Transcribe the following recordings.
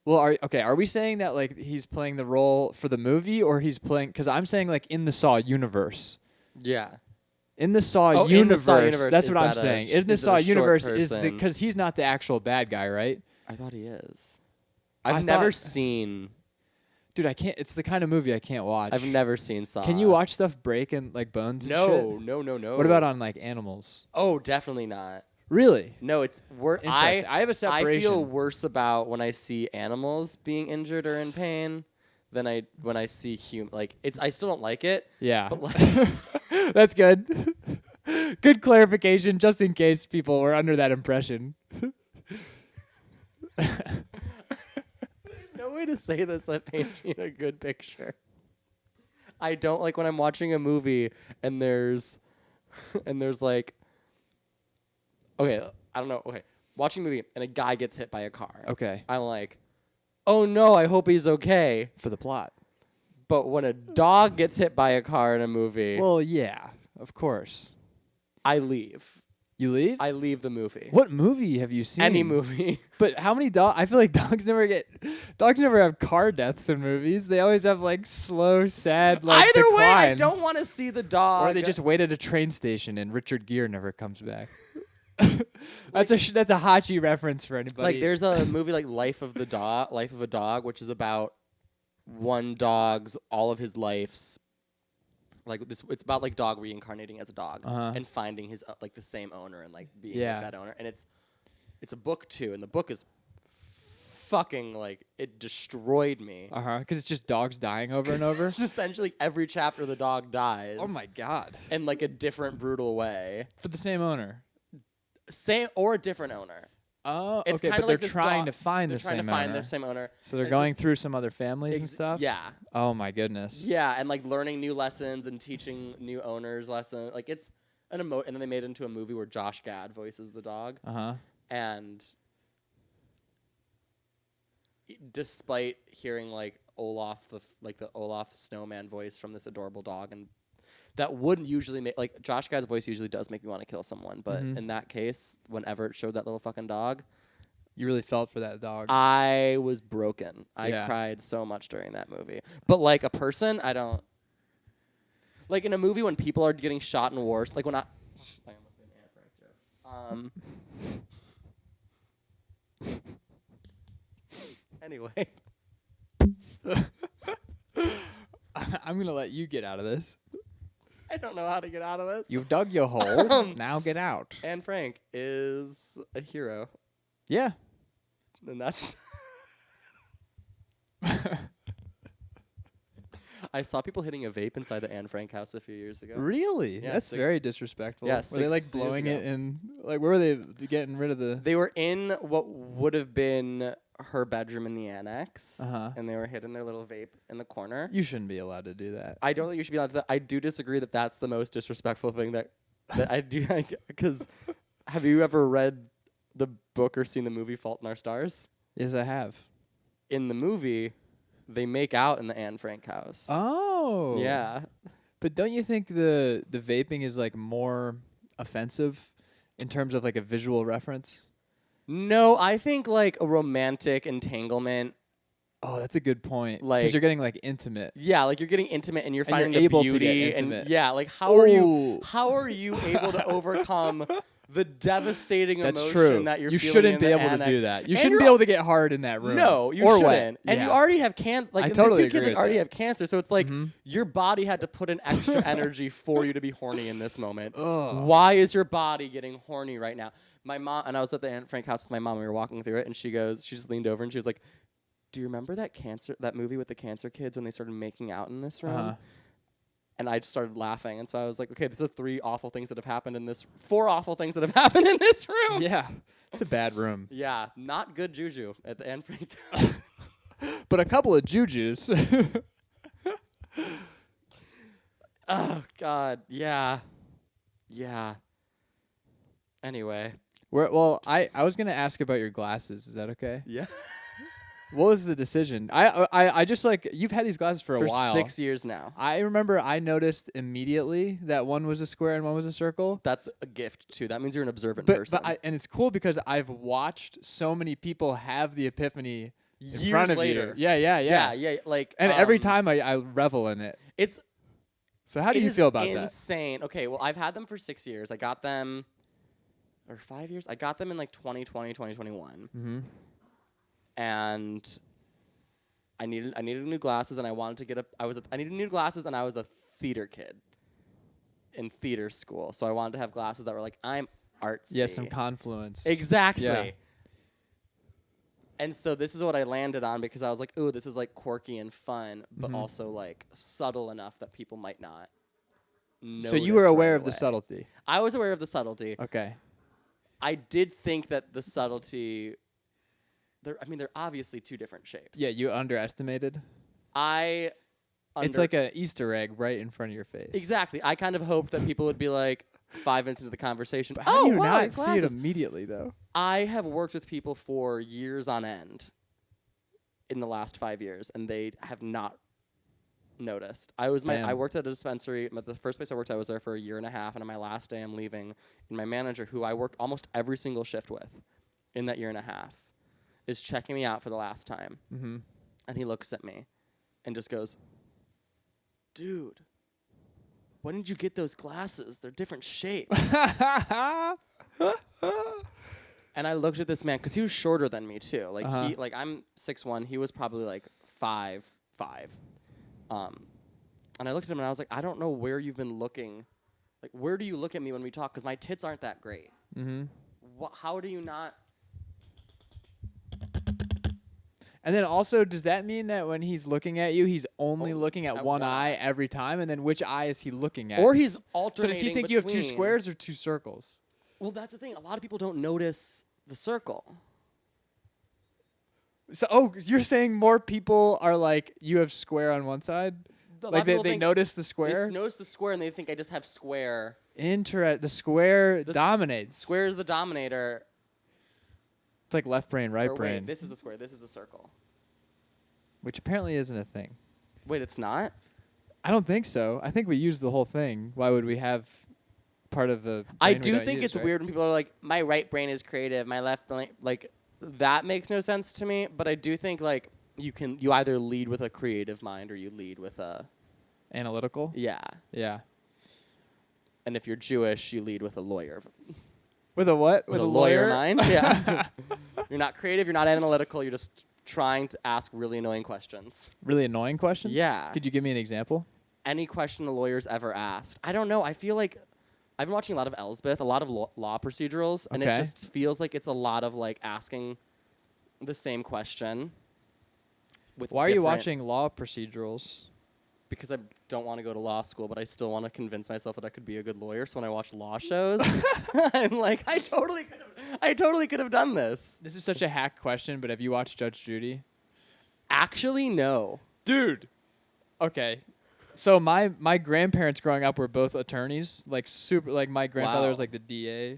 Well, are we saying that like he's playing the role for the movie or he's playing cuz I'm saying like in the Saw universe. Yeah. In the Saw Oh, in the universe, Saw universe, that's is what I'm that saying. In the is it Saw a short universe is the person? cuz he's not the actual bad guy, right? I thought he is. I I've never thought- seen. Dude, I can't it's the kind of movie I can't watch. I've never seen Saw. Can you watch stuff break and like bones and shit? No. What about on like animals? Oh, definitely not. Really? No, it's Interesting. I have a I separation. feel worse about when I see animals being injured or in pain than when I see like it's. I still don't like it. Yeah. But like, That's good. Good clarification, just in case people were under that impression. there's no way to say this that paints me in a good picture. I don't like when I'm watching a movie and there's like, okay, I don't know. Okay, watching a movie and a guy gets hit by a car. Okay. I'm like, oh no, I hope he's okay. For the plot. But when a dog gets hit by a car in a movie, Well, yeah, of course. I leave. You leave? I leave the movie. What movie have you seen? Any movie. But how many dogs? I feel like dogs never have car deaths in movies. They always have like slow, sad, like Either way, I declines. don't want to see the dog. Or they just wait at a train station and Richard Gere never comes back. That's a Hachi reference for anybody. like there's a movie like Life of a Dog, which is about one dog's all of his life's like this. It's about like dog reincarnating as a dog and finding his like the same owner and like being like that owner. And it's a book too, and the book is fucking like it destroyed me. Because it's just dogs dying over and over. It's essentially every chapter the dog dies. Oh my god! In like a different brutal way. For the same owner. Same or a different owner. Oh, It's okay, kinda but like they're this trying dog- to find They're the trying same to find owner. their same owner. So they're And going just- through some other families and stuff. Yeah. Oh my goodness. Yeah, and like learning new lessons and teaching new owners lessons. Like it's an and then they made it into a movie where Josh Gad voices the dog. And despite hearing like the Olaf snowman voice from this adorable dog, and that wouldn't usually make like Josh Gad's voice usually does make me want to kill someone, but in that case, whenever it showed that little fucking dog, You really felt for that dog. I was broken. I Yeah. cried so much during that movie. But like a person, I don't. Like in a movie when people are getting shot in wars, like when I almost made an Anne Frank joke. Anyway. I'm gonna let you get out of this. I don't know how to get out of this. You've dug your hole. Now get out. Anne Frank is a hero. Yeah. And that's. I saw people hitting a vape inside the Anne Frank house a few years ago. Really? Yeah, That's very disrespectful. Yeah, were they like 6 years blowing ago. it in? Like where were they getting rid of the? They were in what would have been her bedroom in the annex, Uh-huh. and they were hitting their little vape in the corner. You shouldn't be allowed to do that. I don't think you should be allowed to. I do disagree that that's the most disrespectful thing that I do. Because have you ever read the book or seen the movie Fault in Our Stars? Yes, I have. In the movie, they make out in the Anne Frank house. Oh. Yeah. But don't you think the vaping is like more offensive in terms of like a visual reference? No, I think like a romantic entanglement. Oh, that's a good point. Because Like- you're getting like intimate. Yeah, like you're getting intimate and you're And you're finding the able to get beauty intimate. and yeah, like how are Ooh. you able to overcome the devastating That's emotion true. that you're You feeling shouldn't in be the able to annex? do that. You And shouldn't you're be able to get hard in that room. No, you or shouldn't. wet. And Yeah. you already have cancer. Like I the totally two kids agree like, with already that. have cancer, so it's like Mhm. your body had to put in extra energy for you to be horny in this moment. Ugh. Why is your body getting horny right now? My mom and I was at the Anne Frank house with my mom. We were walking through it, and she just leaned over and she was like, "Do you remember that movie with the cancer kids when they started making out in this room?" Uh-huh. And I just started laughing, and so I was like, "Okay, these are 4 awful things that have happened in this room." Yeah. It's a bad room. Yeah, not good juju at the Anne Frank. But a couple of jujus. Oh God, yeah. Anyway, I was gonna ask about your glasses. Is that okay? yeah. What was the decision? I just like you've had these glasses for a For while. 6 years now. I remember I noticed immediately that one was a square and one was a circle. That's a gift too. That means you're an observant But person. and it's cool because I've watched so many people have the epiphany years front of later. you. Yeah. Yeah. Like, And every time I revel in it. it's So how do it you is feel about that? insane. Okay, well, I've had them for 6 years. I got them, or 5 years. I got them in like 2020, 2021, Mm-hmm. and I needed new glasses, and I wanted to get a. I needed new glasses, and I was a theater kid in theater school, so I wanted to have glasses that were like, I'm artsy. Yeah, some confluence. Exactly. Yeah. And so this is what I landed on because I was like, ooh, this is like quirky and fun, but also like subtle enough that people might not notice. So you were aware right of the away. subtlety. I was aware of the subtlety. Okay. I did think that the subtlety, they're obviously two different shapes. Yeah, you underestimated. It's It's like an Easter egg right in front of your face. Exactly. I kind of hoped that people would be like 5 minutes into the conversation. But how do you wow, not see it glasses." immediately, though? I have worked with people for years on end in the last 5 years, and they have not noticed. I Damn. worked at a dispensary. The first place I worked, I was there for a year and a half, and on my last day, I'm leaving. And my manager, who I worked almost every single shift with in that year and a half, is checking me out for the last time. Mm-hmm. And he looks at me and just goes, dude, when did you get those glasses? They're different shapes. And I looked at this man because he was shorter than me too. Like I'm 6'1", he was probably like 5'5". And I looked at him and I was like, I don't know where you've been looking. Like, where do you look at me when we talk? Because my tits aren't that great. Mm-hmm. How do you not? And then also, does that mean that when he's looking at you, he's only looking at one eye every time? And then which eye is he looking at? Or he's So alternating. does he think you have two squares or two circles? Well, that's the thing. A lot of people don't notice the circle. So, you're saying more people are like, you have square on one side? Like they notice the They square? notice the square and they think I just have square. The square dominates. Square is the dominator. It's like left brain, right brain. Wait, this is the square. This is the circle. Which apparently isn't a thing. Wait, it's not? I don't think so. I think we use the whole thing. Why would we have part of the brain I we do don't think use, it's right? weird when people are like, my right brain is creative, my left brain, like, that makes no sense to me. But I do think, like, you either lead with a creative mind or you lead with a... Analytical? Yeah. Yeah. And if you're Jewish, you lead with a lawyer. With a what? With a lawyer mind? Yeah. You're not creative, you're not analytical, you're just trying to ask really annoying questions. Really annoying questions? Yeah. Could you give me an example? Any question a lawyer's ever asked. I don't know. I feel like I've been watching a lot of Elsbeth, a lot of law procedurals, and it just feels like it's a lot of like asking the same question. Why are you watching law procedurals? Because I don't want to go to law school, but I still want to convince myself that I could be a good lawyer. So when I watch law shows, I'm like, I totally could have done this. This is such a hack question, but have you watched Judge Judy? Actually, no. Dude. Okay. So my grandparents growing up were both attorneys, like super. Like my grandfather was like the DA.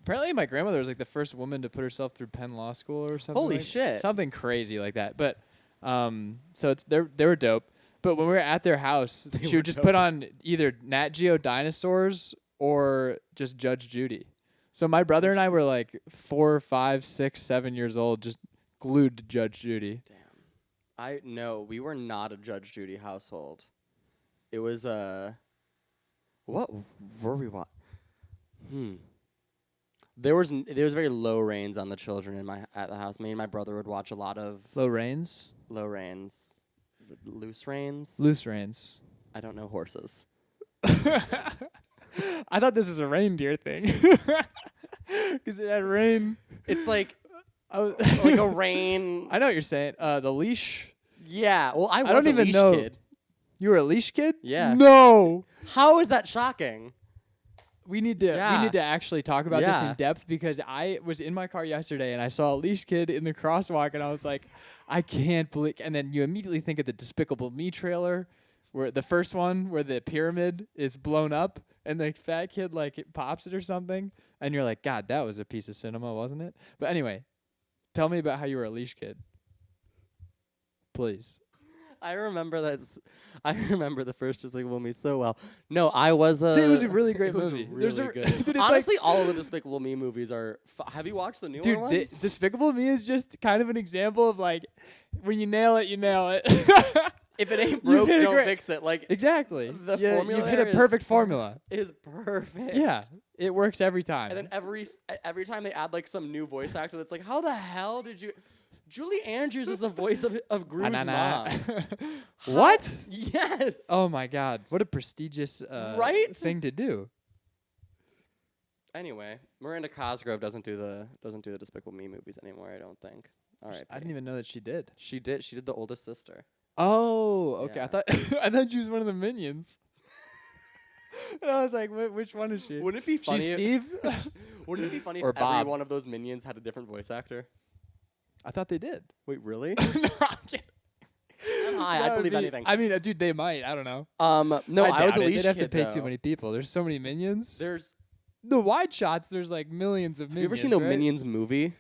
Apparently, my grandmother was like the first woman to put herself through Penn Law School or something. Holy shit! Something crazy like that. But so they were dope. But when we were at their house, she would just put on either Nat Geo Dinosaurs or just Judge Judy. So my brother and I were like 4, 5, 6, 7 years old, just glued to Judge Judy. Damn. No, we were not a Judge Judy household. It was what were we watching? There was very low reins on the children at the house. Me and my brother would watch a lot of Low reins? Low reins. Loose reins? Loose reins. I don't know horses. I thought this was a reindeer thing. Because it had rain. It's like like a rein. I know what you're saying. The leash. Yeah. Well, I was don't a even leash know. kid. You were a leash kid? Yeah. No. How is that shocking? We need to actually talk about this in depth because I was in my car yesterday and I saw a leash kid in the crosswalk and I was like, I can't believe. And then you immediately think of the Despicable Me trailer, where the first one where the pyramid is blown up and the fat kid like it pops it or something, and you're like, God, that was a piece of cinema, wasn't it? But anyway, tell me about how you were a leash kid, please. I remember I remember the first Despicable Me so well. No, I was a. It was a really great movie. It was really good. Dude, Honestly, all of the Despicable Me movies are. Have you watched the newer ones? Dude, Despicable Me is just kind of an example of like, when you nail it, you nail it. If it ain't broke, don't fix it. Like exactly. The formula you've hit a perfect formula. Is perfect. Yeah, it works every time. And then every time they add like some new voice actor that's like, how the hell did you? Julie Andrews is the voice of Gru's mom. What? Yes. Oh my God! What a prestigious thing to do. Anyway, Miranda Cosgrove doesn't do the Despicable Me movies anymore. I don't think. All right. I didn't even know that she did. She did. She did the oldest sister. Oh, okay. Yeah. I thought she was one of the minions. And I was like, which one is she? Wouldn't it be funny? She's Steve. Wouldn't it be funny or if Bob. every one of those minions had a different voice actor? I thought they did. Wait, really? No, I'm kidding. I'd believe anything. I mean, dude, they might. I don't know. No, I was a leash They'd have kid, to pay though. too many people. There's so many minions. There's. The wide shots. There's like millions of minions. Have you ever seen the right? Minions movie?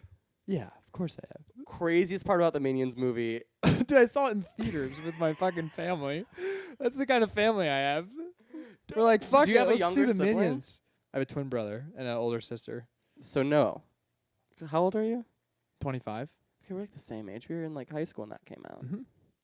Yeah, of course I have. Craziest part about the Minions movie. Dude, I saw it in theaters with my fucking family. That's the kind of family I have. We're like, fuck Do you it, have a let's younger see the sibling? Minions. I have a twin brother and an older sister. So no. How old are you? 25. Okay, we're like the same age. We were in like high school when that came out. Mm-hmm.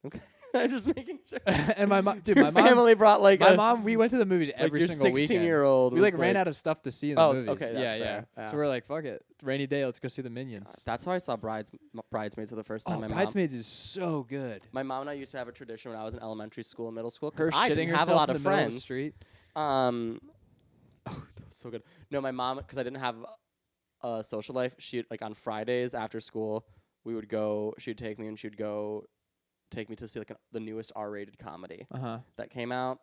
Okay. I'm just making sure. And my mom, dude, Your my mom, family brought like my mom. We went to the movies like every your single weekend. 16-year-old. We like ran out of stuff to see in the movies. Okay, that's yeah. fair. Yeah. So we're like, fuck it, rainy day, let's go see the Minions. That's how I saw Bridesmaids for the first time. Bridesmaids is so good. My mom and I used to have a tradition when I was in elementary school and middle school. Her I shitting didn't herself have a lot in of the middle of friends. the street. Oh, that was so good. No, my mom, because I didn't have a social life. She like on Fridays after school, we would go. She'd take me and she'd go take me to see like the newest R-rated comedy that came out.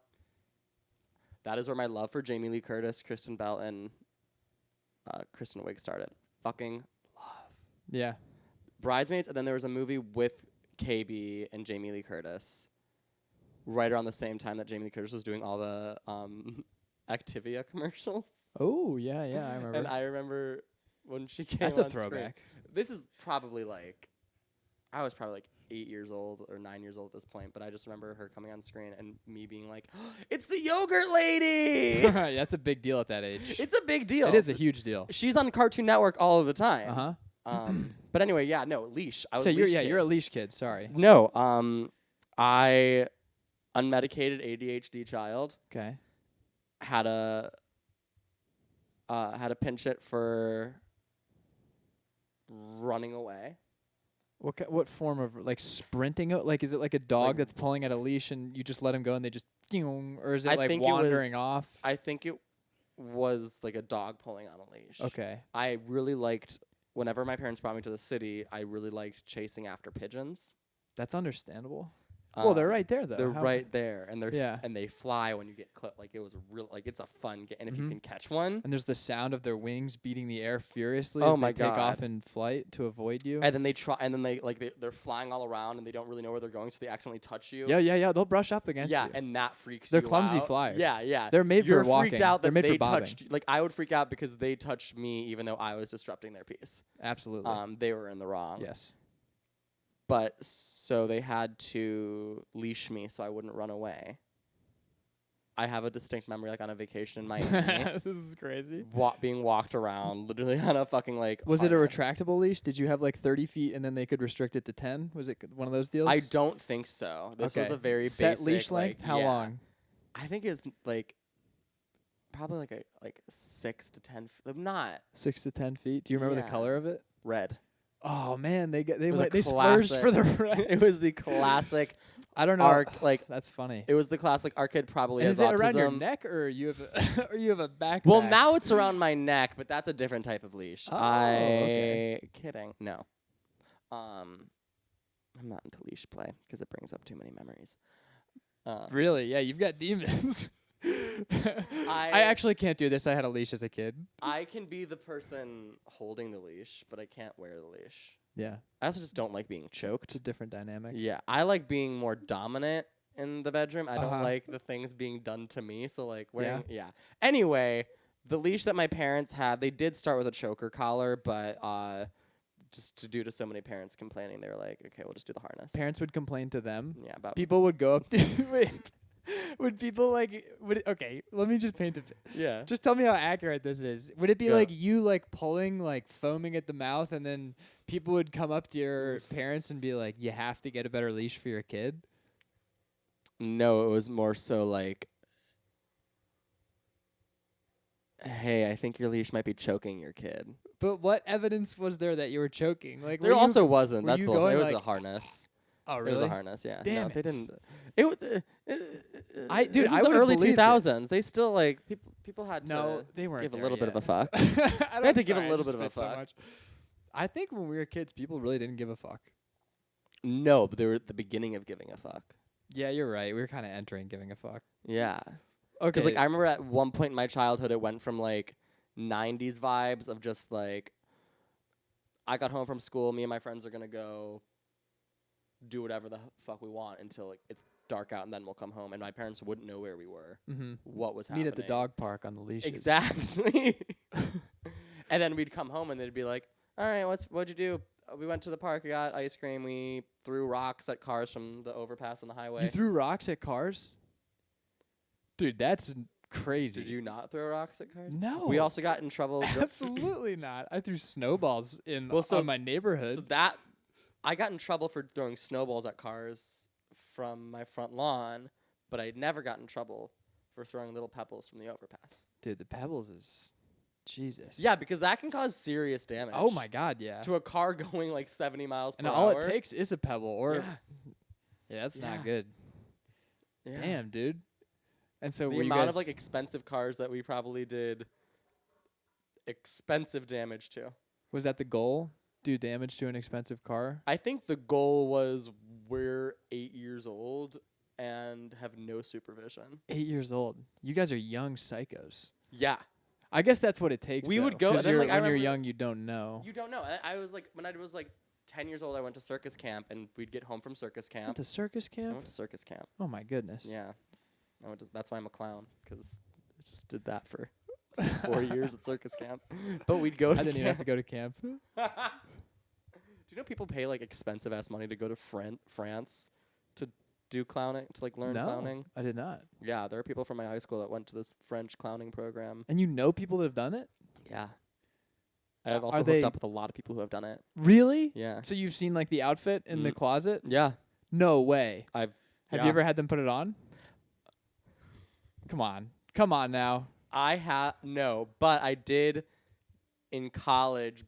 That is where my love for Jamie Lee Curtis, Kristen Bell, and Kristen Wiig started. Fucking love. Yeah. Bridesmaids, and then there was a movie with KB and Jamie Lee Curtis right around the same time that Jamie Lee Curtis was doing all the Activia commercials. Oh, yeah, I remember. And I remember when she came That's on a throwback. Screen. This is probably like, I was probably like 8 years old or 9 years old at this point, but I just remember her coming on screen and me being like, oh, it's the yogurt lady! That's a big deal at that age. It's a big deal. It is a huge deal. She's on Cartoon Network all of the time. Uh-huh. But anyway, yeah, no, leash. I was so leash you're a leash kid, sorry. No, I unmedicated ADHD child. Okay. Had a pinch it for running away. What form of like sprinting? Like is it like a dog Like- that's pulling at a leash and you just let him go and they just, or is it I like think it wandering was- off? I think it was like a dog pulling on a leash. Okay. I really liked, whenever my parents brought me to the city, I really liked chasing after pigeons. That's understandable. Well, they're right there though. They're right there, and Yeah. they fly when you get like it was it's a fun game, and if you Mhm. can catch one, And there's the sound of their wings beating the air furiously Oh as my they take off God. in flight to avoid you. and then they're flying all around, and they don't really know where they're going, so they accidentally touch you. Yeah. They'll brush up against you. and that freaks They're you clumsy out. flyers. Yeah. They're made You're for walking. freaked out They're that made for they bobbing. touched. Like I would freak out because they touched me, even though I was disrupting their peace. Absolutely. They were in the wrong. Yes. But so they had to leash me so I wouldn't run away. I have a distinct memory, like on a vacation in Miami, This is crazy. being walked around, literally on a fucking like. Was it a harness. retractable leash? Did you have like 30 feet and then they could restrict it to 10? Was it one of those deals? I don't think so. This was a very set basic leash length. like, How yeah. long? I think it's like probably like 6 to 10. Not 6 to 10 feet. Do you remember the Yeah. color of it? red. Oh man, they was a splurged for the classic- red. It was the classic I don't know. like That's funny. it was the classic our kid probably And has is it autism. around your neck or you have a or you have a backpack? Well, now it's around my neck, but that's a different type of leash. Oh, okay. Kidding. No. I'm not into leash play because it brings up too many memories. Really? Yeah, you've got demons. I actually can't do this. I had a leash as a kid. I can be the person holding the leash, but I can't wear the leash. Yeah, I also just don't like being choked. it's a different dynamic. Yeah, I like being more dominant in the bedroom. I don't Uh-huh. like the things being done to me. So like wearing Anyway, the leash that my parents had, they did start with a choker collar, but just due to so many parents complaining, they were like, okay, we'll just do the harness. Parents would complain to them. Yeah, about People would go up to wait. Would people okay, let me just paint a yeah. Just tell me how accurate this is. Would it be like you like pulling like foaming at the mouth and then people would come up to your parents and be like, "You have to get a better leash for your kid?" No, it was more so like, hey, I think your leash might be choking your kid. But what evidence was there that you were choking? Like There also wasn't. were That's you bullshit. going It was like, a harness. Oh, It really? was a harness. Yeah. Damn no, it. they didn't. It was. Dude, this I was the would've early believed it. 2000s. They still like people had No, to they weren't give a there little bit yet. of a fuck. I had to give a sorry, I little just bit of a spit so fuck. much. I think when we were kids, people really didn't give a fuck. No, but they were at the beginning of giving a fuck. Yeah, you're right. We were kind of entering giving a fuck. Yeah. Okay. Because like I remember at one point in my childhood, it went from like 90s vibes of just like I got home from school, me and my friends are gonna go do whatever the fuck we want until like it's dark out, and then we'll come home, and my parents wouldn't know where we were, what was happening. Meet at the dog park on the leashes. Exactly. And then we'd come home, and they'd be like, "All right, what'd you do?" We went to the park, we got ice cream, we threw rocks at cars from the overpass on the highway. You threw rocks at cars? Dude, that's crazy. Did you not throw rocks at cars? No. We also got in trouble. Absolutely not. I threw snowballs in my neighborhood. So that I got in trouble for throwing snowballs at cars from my front lawn, but I never got in trouble for throwing little pebbles from the overpass. Dude, the pebbles is Jesus. Yeah, because that can cause serious damage. Oh my God, yeah. To a car going like 70 miles per and hour. all it takes is a pebble, or yeah, that's not good. Yeah. Damn, dude. And so the amount of like expensive cars that we probably did expensive damage to. Was that the goal? Do damage to an expensive car? I think the goal was we're 8 years old and have no supervision. 8 years old. You guys are young psychos. Yeah. I guess that's what it takes. We would go, and then, like, when you're young, you don't know. You don't know. I was like, when I was like 10 years old, I went to circus camp, and we'd get home from circus camp. Went to circus I camp? went to circus camp. Oh my goodness. Yeah. That's why I'm a clown, because I just did that for 4 years at circus camp. But we'd go to I didn't even have to go to camp. Do you know people pay like expensive ass money to go to France to do clowning, to like learn clowning? I did not. Yeah, there are people from my high school that went to this French clowning program. And you know people that have done it? Yeah. I have also hooked up with a lot of people who have done it. Really? Yeah. So you've seen like the outfit in the closet? Yeah. No way. Have you ever had them put it on? Come on now. No, but I did in college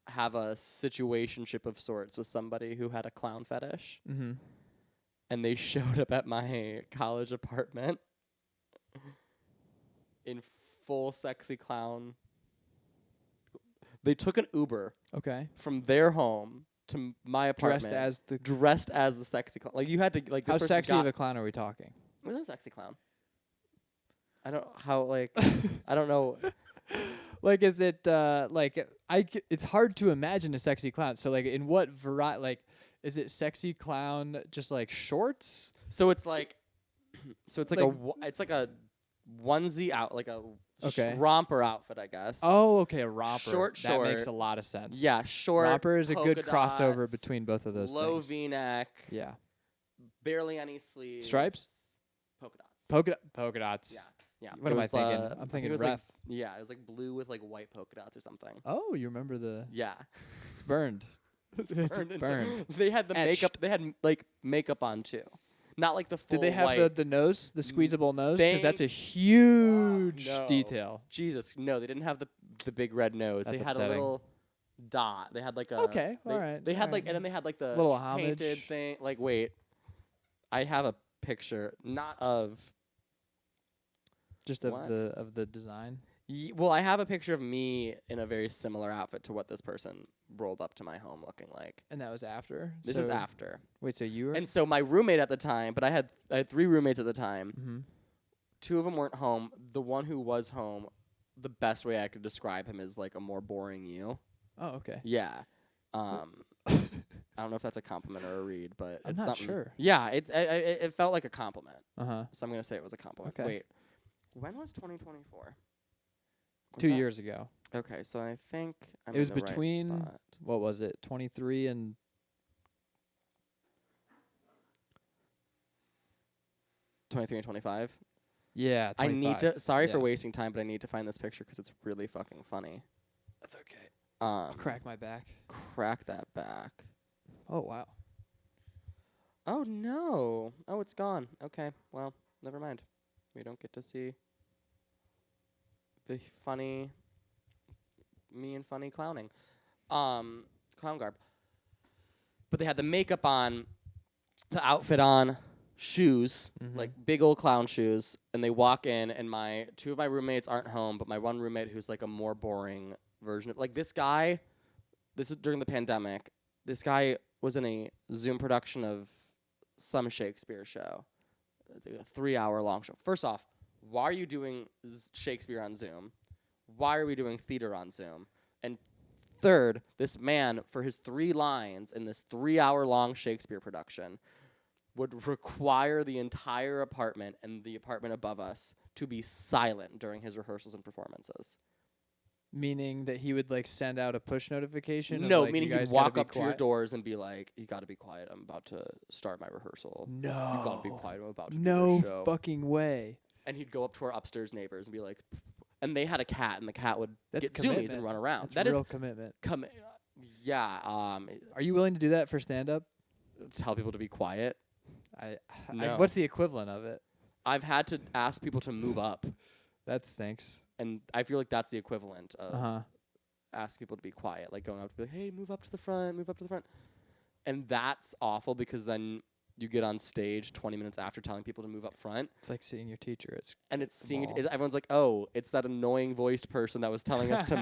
have a situationship of sorts with somebody who had a clown fetish. Mm-hmm. And they showed up at my college apartment in full sexy clown. They took an Uber from their home to my apartment. Dressed as the sexy clown. Like you had to like this How person sexy of a clown are we talking? It was a sexy clown. I don't know. Like, is it it's hard to imagine a sexy clown. So like in what variety, like is it sexy clown just like shorts? So it's like it's like a onesie out, like a romper outfit, I guess. Oh, okay, a romper. Short. That makes a lot of sense. Yeah, short. Romper is a good dots, crossover between both of those low things. V-neck. Yeah. Barely any sleeves. Stripes? Polka dots. Polka dots. Yeah. Yeah. What am I thinking? I'm thinking it was ref. It was like blue with like white polka dots or something. Oh, you remember the? Yeah. It's burned. It's burned. They had the makeup. They had like makeup on too. Not like the full. Did they have white. the nose, the squeezable nose? Because that's a huge detail. Jesus, no, they didn't have the big red nose. That's they had upsetting. a little dot. They had like a. All right. They had and then they had like the little painted homage thing. Like, wait, I have a picture, not of. Just of the design. Well, I have a picture of me in a very similar outfit to what this person rolled up to my home looking like. And that was after? This is after. Wait, so you were? And so my roommate at the time, but I had 3 roommates at the time. Mm-hmm. 2 of them weren't home. The one who was home, the best way I could describe him is like a more boring you. Oh, okay. Yeah. I don't know if that's a compliment or a read, but I'm it's not something. sure. Yeah, it felt like a compliment. Uh-huh. So I'm going to say it was a compliment. Okay. Wait. When was 2024? 2 years ago. Okay, so I think I'm it was in the between right spot. what was it? 23 and 23 and 25. yeah, 25. I need to. Sorry for Yeah. wasting time, but I need to find this picture because it's really fucking funny. That's okay. I'll Um, crack my back. crack that back. Oh wow. Oh no! Oh, it's gone. Okay, well, never mind. We don't get to see the funny, me and funny clowning, clown garb. But they had the makeup on, the outfit on, shoes, like big old clown shoes, and they walk in, and two of my roommates aren't home, but my one roommate who's like a more boring version of, like, this guy. This is during the pandemic. This guy was in a Zoom production of some Shakespeare show, a 3-hour long show. First off, why are you doing Shakespeare on Zoom? Why are we doing theater on Zoom? And third, this man, for his 3 lines in this 3-hour long Shakespeare production, would require the entire apartment and the apartment above us to be silent during his rehearsals and performances. Meaning that he would like send out a push notification? No, of, like, meaning you he'd guys walk gotta up be to your quiet? doors and be like, "You got to be quiet. I'm about to start my rehearsal. No. You got to be quiet. I'm about to do No this show." fucking way. And he'd go up to our upstairs neighbors and be like, and they had a cat, and the cat would That's get commitment. zoomies and run around. That's real commitment. Yeah. Are you willing to do that for stand up? Tell people to be quiet. No. What's the equivalent of it? I've had to ask people to move up, That stinks. and I feel like that's the equivalent of Uh-huh. asking people to be quiet, like going up to be like, "Hey, move up to the front, move up to the front," and that's awful because then you get on stage 20 minutes after telling people to move up front, It's like seeing your teacher. It's and it's seeing mall. everyone's like, "Oh, it's that annoying voiced person that was telling us to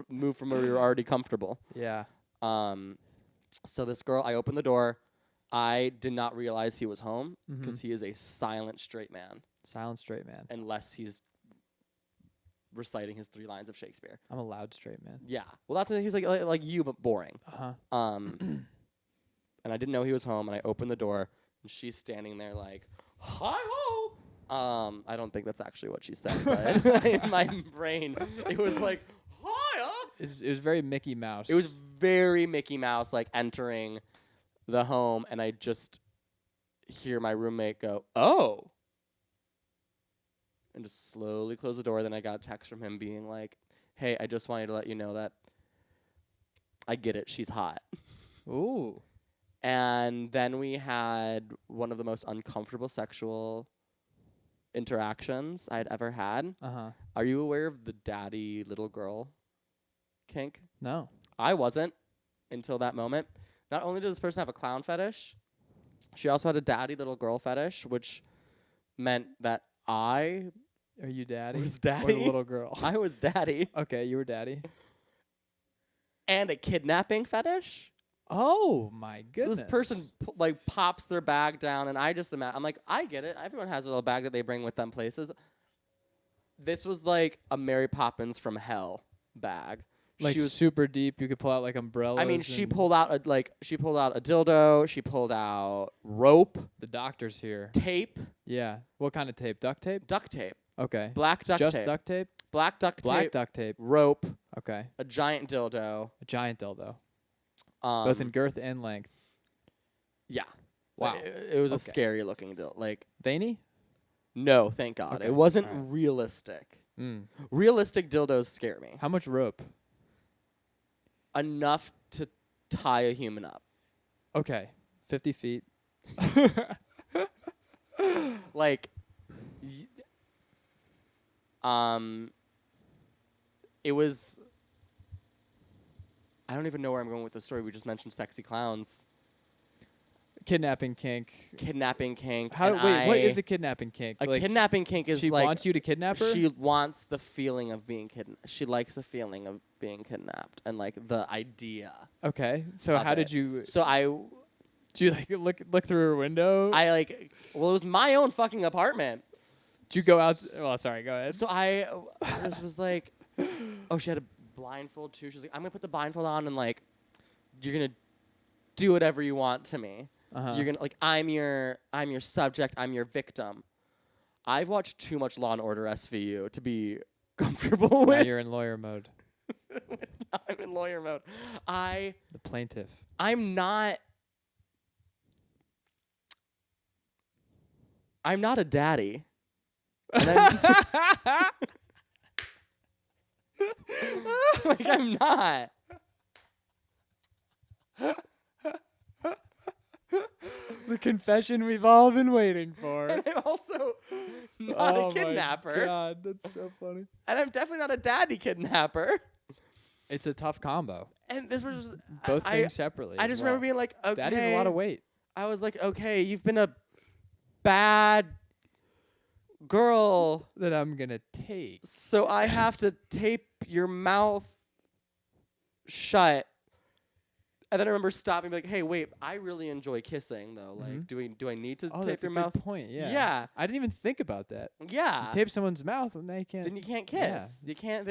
move from where we were already comfortable." yeah. So this girl, I opened the door. I did not realize he was home Mhm. because he is a silent straight man Silent straight man. unless he's reciting his 3 lines of Shakespeare. I'm a loud straight man. Yeah. Well, he's like you, but boring. Uh-huh. And I didn't know he was home, and I opened the door, and she's standing there like, "Hi-ho!" I don't think that's actually what she said, but in my brain, it was like, "Hi-ho!" It was very Mickey Mouse. It was very Mickey Mouse, like, entering the home, and I just hear my roommate go, "Oh!" and just slowly close the door. Then I got a text from him being like, "Hey, I just wanted to let you know that I get it. She's hot." Ooh. And then we had one of the most uncomfortable sexual interactions I'd ever had. Uh-huh. Are you aware of the daddy little girl kink? No. I wasn't until that moment. Not only did this person have a clown fetish, she also had a daddy little girl fetish, which meant that I Are you daddy? was Or daddy. the little girl? I was daddy. Okay, you were daddy. And a kidnapping fetish. Oh my goodness. So this person pops their bag down, and I just imagine, I'm like, I get it. Everyone has a little bag that they bring with them places. This was like a Mary Poppins from hell bag. Like she was super deep. You could pull out like umbrellas. I mean, she and pulled out a dildo. She pulled out rope, the doctor's here. tape, Yeah. What kind of tape? Duct tape? duct tape, Okay. black duct Just tape, duct tape? black duct Black tape, duct tape. rope, Okay. a giant dildo. A giant dildo. Both in Um, girth and length. yeah. Wow. It was a Okay. scary looking dildo. Like, Veiny? no, thank God. Okay, It wasn't alright. realistic. Mm. Realistic dildos scare me. How much rope? Enough to tie a human up. Okay. 50 feet. Like, it was. I don't even know where I'm going with the story. We just mentioned sexy clowns, Kidnapping kink. kidnapping kink. What is a kidnapping kink? A Like, kidnapping kink is she like wants you to kidnap her? she wants the feeling of being kidnapped. She likes the feeling of being kidnapped and like the idea. Okay. So of how it. did you So did you like look through her window? it was my own fucking apartment. Did you go out? Well, sorry. Go ahead. So I was like, oh, she had a blindfold too. She's like, I'm gonna put the blindfold on and like, you're gonna do whatever you want to me. Uh-huh. You're gonna like, I'm your subject. I'm your victim. I've watched too much Law and Order SVU to be comfortable Now with. you're in lawyer mode. I'm in lawyer mode. The plaintiff. I'm not a daddy. And like I'm not. The confession we've all been waiting for. And I'm also not a kidnapper. Oh my God, that's so funny. And I'm definitely not a daddy kidnapper. It's a tough combo. And this was both things separately. I just remember being like, okay. Daddy's a lot of weight. I was like, okay, you've been a bad girl that I'm gonna take. So I have to tape your mouth shut. And then I remember stopping and be like, hey, wait, I really enjoy kissing though. Like, do I need to tape your mouth? Good point. Yeah. Yeah. I didn't even think about that. Yeah. You tape someone's mouth and they can't. Then you can't kiss. Yeah. You can't.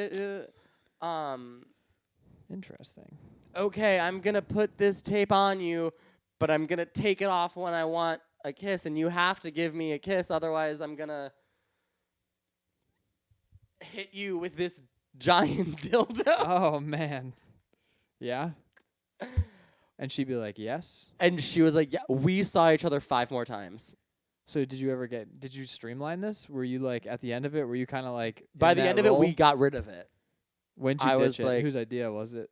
Interesting. Okay, I'm gonna put this tape on you, but I'm gonna take it off when I want a kiss, and you have to give me a kiss, otherwise I'm gonna hit you with this giant dildo. Oh man. Yeah. And she'd be like, yes. And she was like, yeah. We saw each other 5 more times. So did you streamline this? Were you like at the end of it? Were you kind of like by the end of it, we got rid of it. When'd you ditch it? Like, whose idea was it?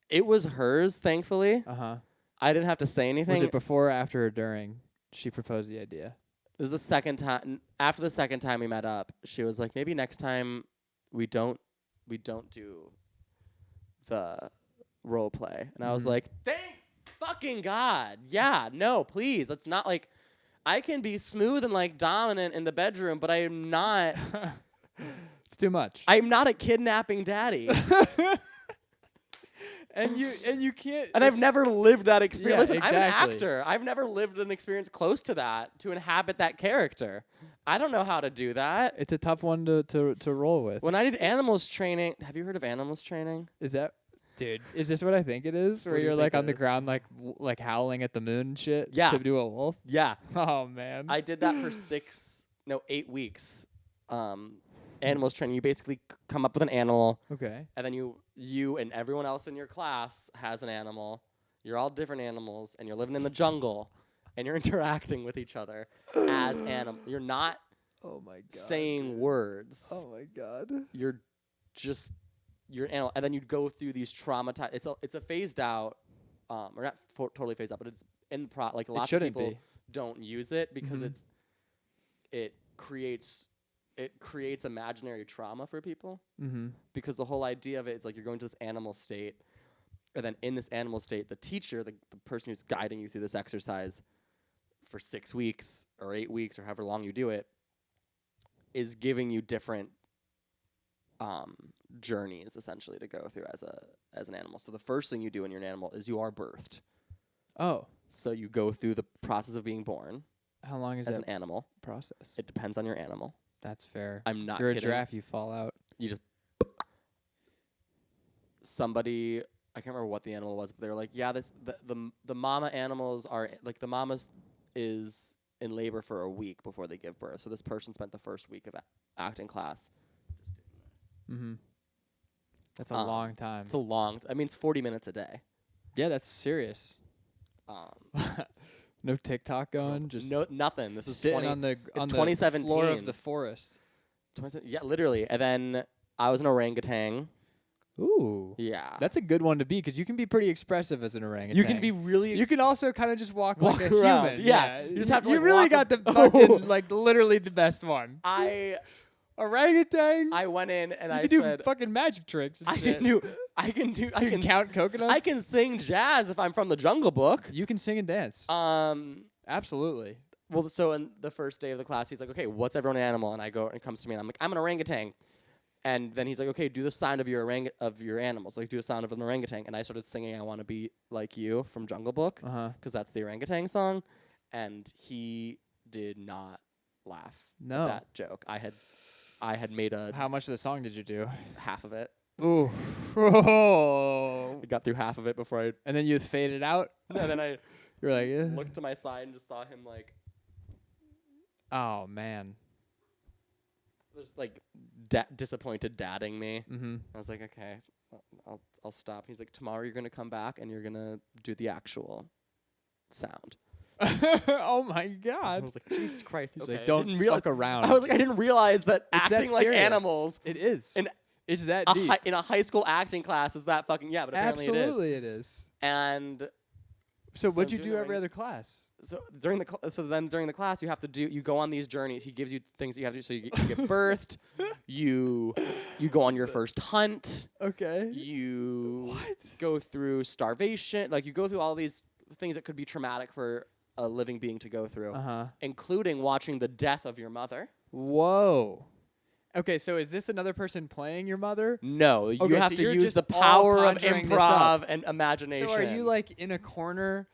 It was hers, thankfully. I didn't have to say anything. Was it before, after, or during she proposed the idea? It was the second time. After the second time we met up, she was like, maybe next time we don't do the role play. And I was like, thank fucking God. Yeah, no, please. Let's not like, I can be smooth and like dominant in the bedroom, but I am not. It's too much. I'm not a kidnapping daddy. And you can't. And I've never lived that experience. Yeah, Listen, exactly. I'm an actor. I've never lived an experience close to that, to inhabit that character. I don't know how to do that. It's a tough one to roll with. When I did animals training, have you heard of animals training? Is this what I think it is? Where you're like on the ground, like howling at the moon and shit? Yeah. To do a wolf? Yeah. Oh man. I did that for 8 weeks. Animals training. You basically come up with an animal. Okay. And then you and everyone else in your class has an animal. You're all different animals, and you're living in the jungle, and you're interacting with each other as animals. You're not saying words. Oh my God. You're an animal, and then you'd go through these traumatized. It's a phased out, or not totally phased out, but it's in the like lots of people don't use it because it creates imaginary trauma for people. Because the whole idea of it is like you're going to this animal state, and then in this animal state, the teacher, the person who's guiding you through this exercise for 6 weeks or 8 weeks or however long you do it, is giving you different journeys essentially to go through as an animal. So the first thing you do when you're an animal is you are birthed. Oh. So you go through the process of being born. How long is as that an animal process? It depends on your animal. That's fair. I'm not You're kidding. a giraffe, you fall out. You just somebody, I can't remember what the animal was, but they were like, yeah, the mama animals are like, the mama is in labor for a week before they give birth. So this person spent the first week of acting class. That's a long time. It's a long. I mean, it's 40 minutes a day. Yeah, that's serious. No TikTok going, just nothing. This is sitting on the 2017 floor of the forest. Yeah, literally. And then I was an orangutan. Ooh. Yeah. That's a good one to be because you can be pretty expressive as an orangutan. You can be really. You can also kind of just walk like a around. human. Yeah. You just have to. You really got the fucking like literally the best one. Orangutan. I went in and I said, do fucking magic tricks. And I can count coconuts. I can sing jazz if I'm from the Jungle Book. You can sing and dance. Absolutely. Well, so in the first day of the class, he's like, okay, what's everyone animal? And I go, and it comes to me, and I'm like, I'm an orangutan. And then he's like, okay, do the sound of your animals. Like, do the sound of an orangutan. And I started singing I Want to Be Like You from Jungle Book, because that's the orangutan song. And he did not laugh at that joke. I had made a... How much of the song did you do? Half of it. Ooh. I got through half of it before I... And then you faded out? And then I... You're like... looked to my side and just saw him like... Oh, man. was like disappointed dadding me. Mm-hmm. I was like, okay, I'll stop. He's like, tomorrow you're gonna come back and you're gonna do the actual sound. Oh my I God. was like, Jesus Christ. He's okay. like, don't fuck around. I was like, I didn't realize that It's acting that like serious. animals. It is. In It's that deep. in a high school acting class is that fucking but apparently Absolutely, it is. And So So what'd you doing do the every ring- other class? so during the class you go on these journeys. He gives you things that you have to do. So you get birthed, you go on your first hunt, Okay. you What? go through starvation, like you go through all these things that could be traumatic for a living being to go through, Uh-huh. including watching the death of your mother. Whoa. Okay, so is this another person playing your mother? No, you Okay, have so to you're use just the all power of conjuring this up. improv and imagination. So are you like in a corner,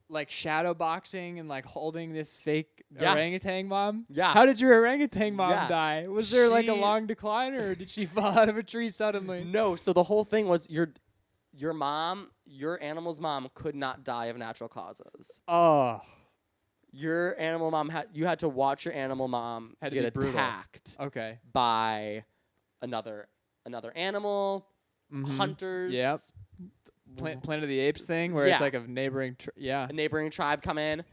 like shadow boxing and like holding this fake Yeah. orangutan mom? Yeah. How did your orangutan mom Yeah. die? Was there like a She- long decline, or did she fall out of a tree suddenly? No, so the whole thing was your animal's mom could not die of natural causes. Oh. Your animal mom you had to watch your animal mom Had to get be brutal. attacked Okay. by another animal, Mhm. hunters. Yep. Planet of the Apes thing, where Yeah. it's like a neighboring. Yeah. A neighboring tribe come in,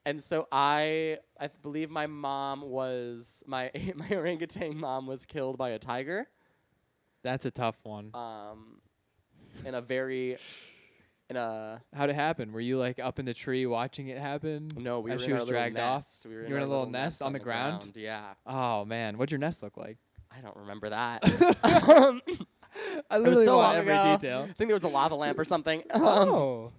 and so I believe my mom was my orangutan mom was killed by a tiger. That's a tough one. How'd it happen? Were you like up in the tree watching it happen? No, we as were she in was our little dragged nest. off. We were You were in our a little little nest on the ground? Yeah. Oh man, what'd your nest look like? I don't remember that. I It was literally so want long every ago. detail. I think there was a lava lamp or something. Oh.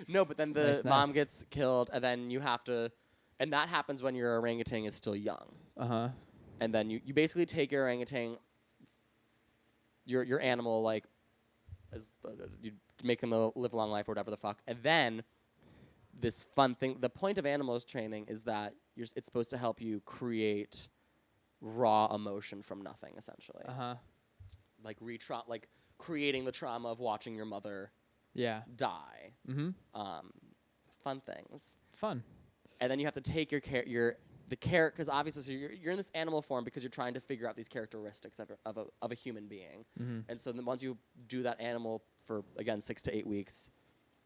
No, but then the Nice mom nest. gets killed, and then you have to, and that happens when your orangutan is still young. Uh-huh. And then you basically take your orangutan, your animal, like, you make them live a long life or whatever the fuck. And then this fun thing, the point of animals training is that it's supposed to help you create raw emotion from nothing, essentially. Uh-huh. Like creating the trauma of watching your mother Yeah. die. Mm-hmm. Fun things. Fun. And then you have to take the character, because obviously so you're in this animal form because you're trying to figure out these characteristics of a human being. Mm-hmm. And so then once you do that animal for, again, 6 to 8 weeks,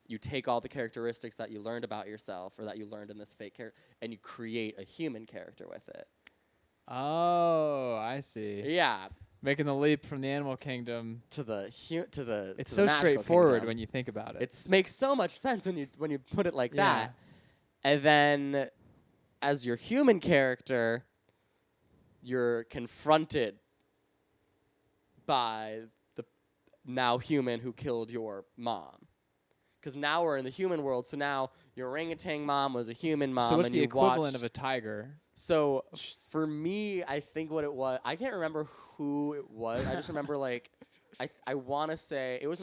you take all the characteristics that you learned about yourself or that you learned in this fake character, and you create a human character with it. Oh, I see. Yeah. Making the leap from the animal kingdom. To the It's to so the magical straightforward kingdom. when you think about it. It makes so much sense when you put it like Yeah. that. And then as your human character, you're confronted by the now human who killed your mom. Because now we're in the human world, so now your orangutan mom was a human mom. So what's and the you equivalent watched- of a tiger? So for me, I think what it was, I can't remember who it was. I just remember I want to say it was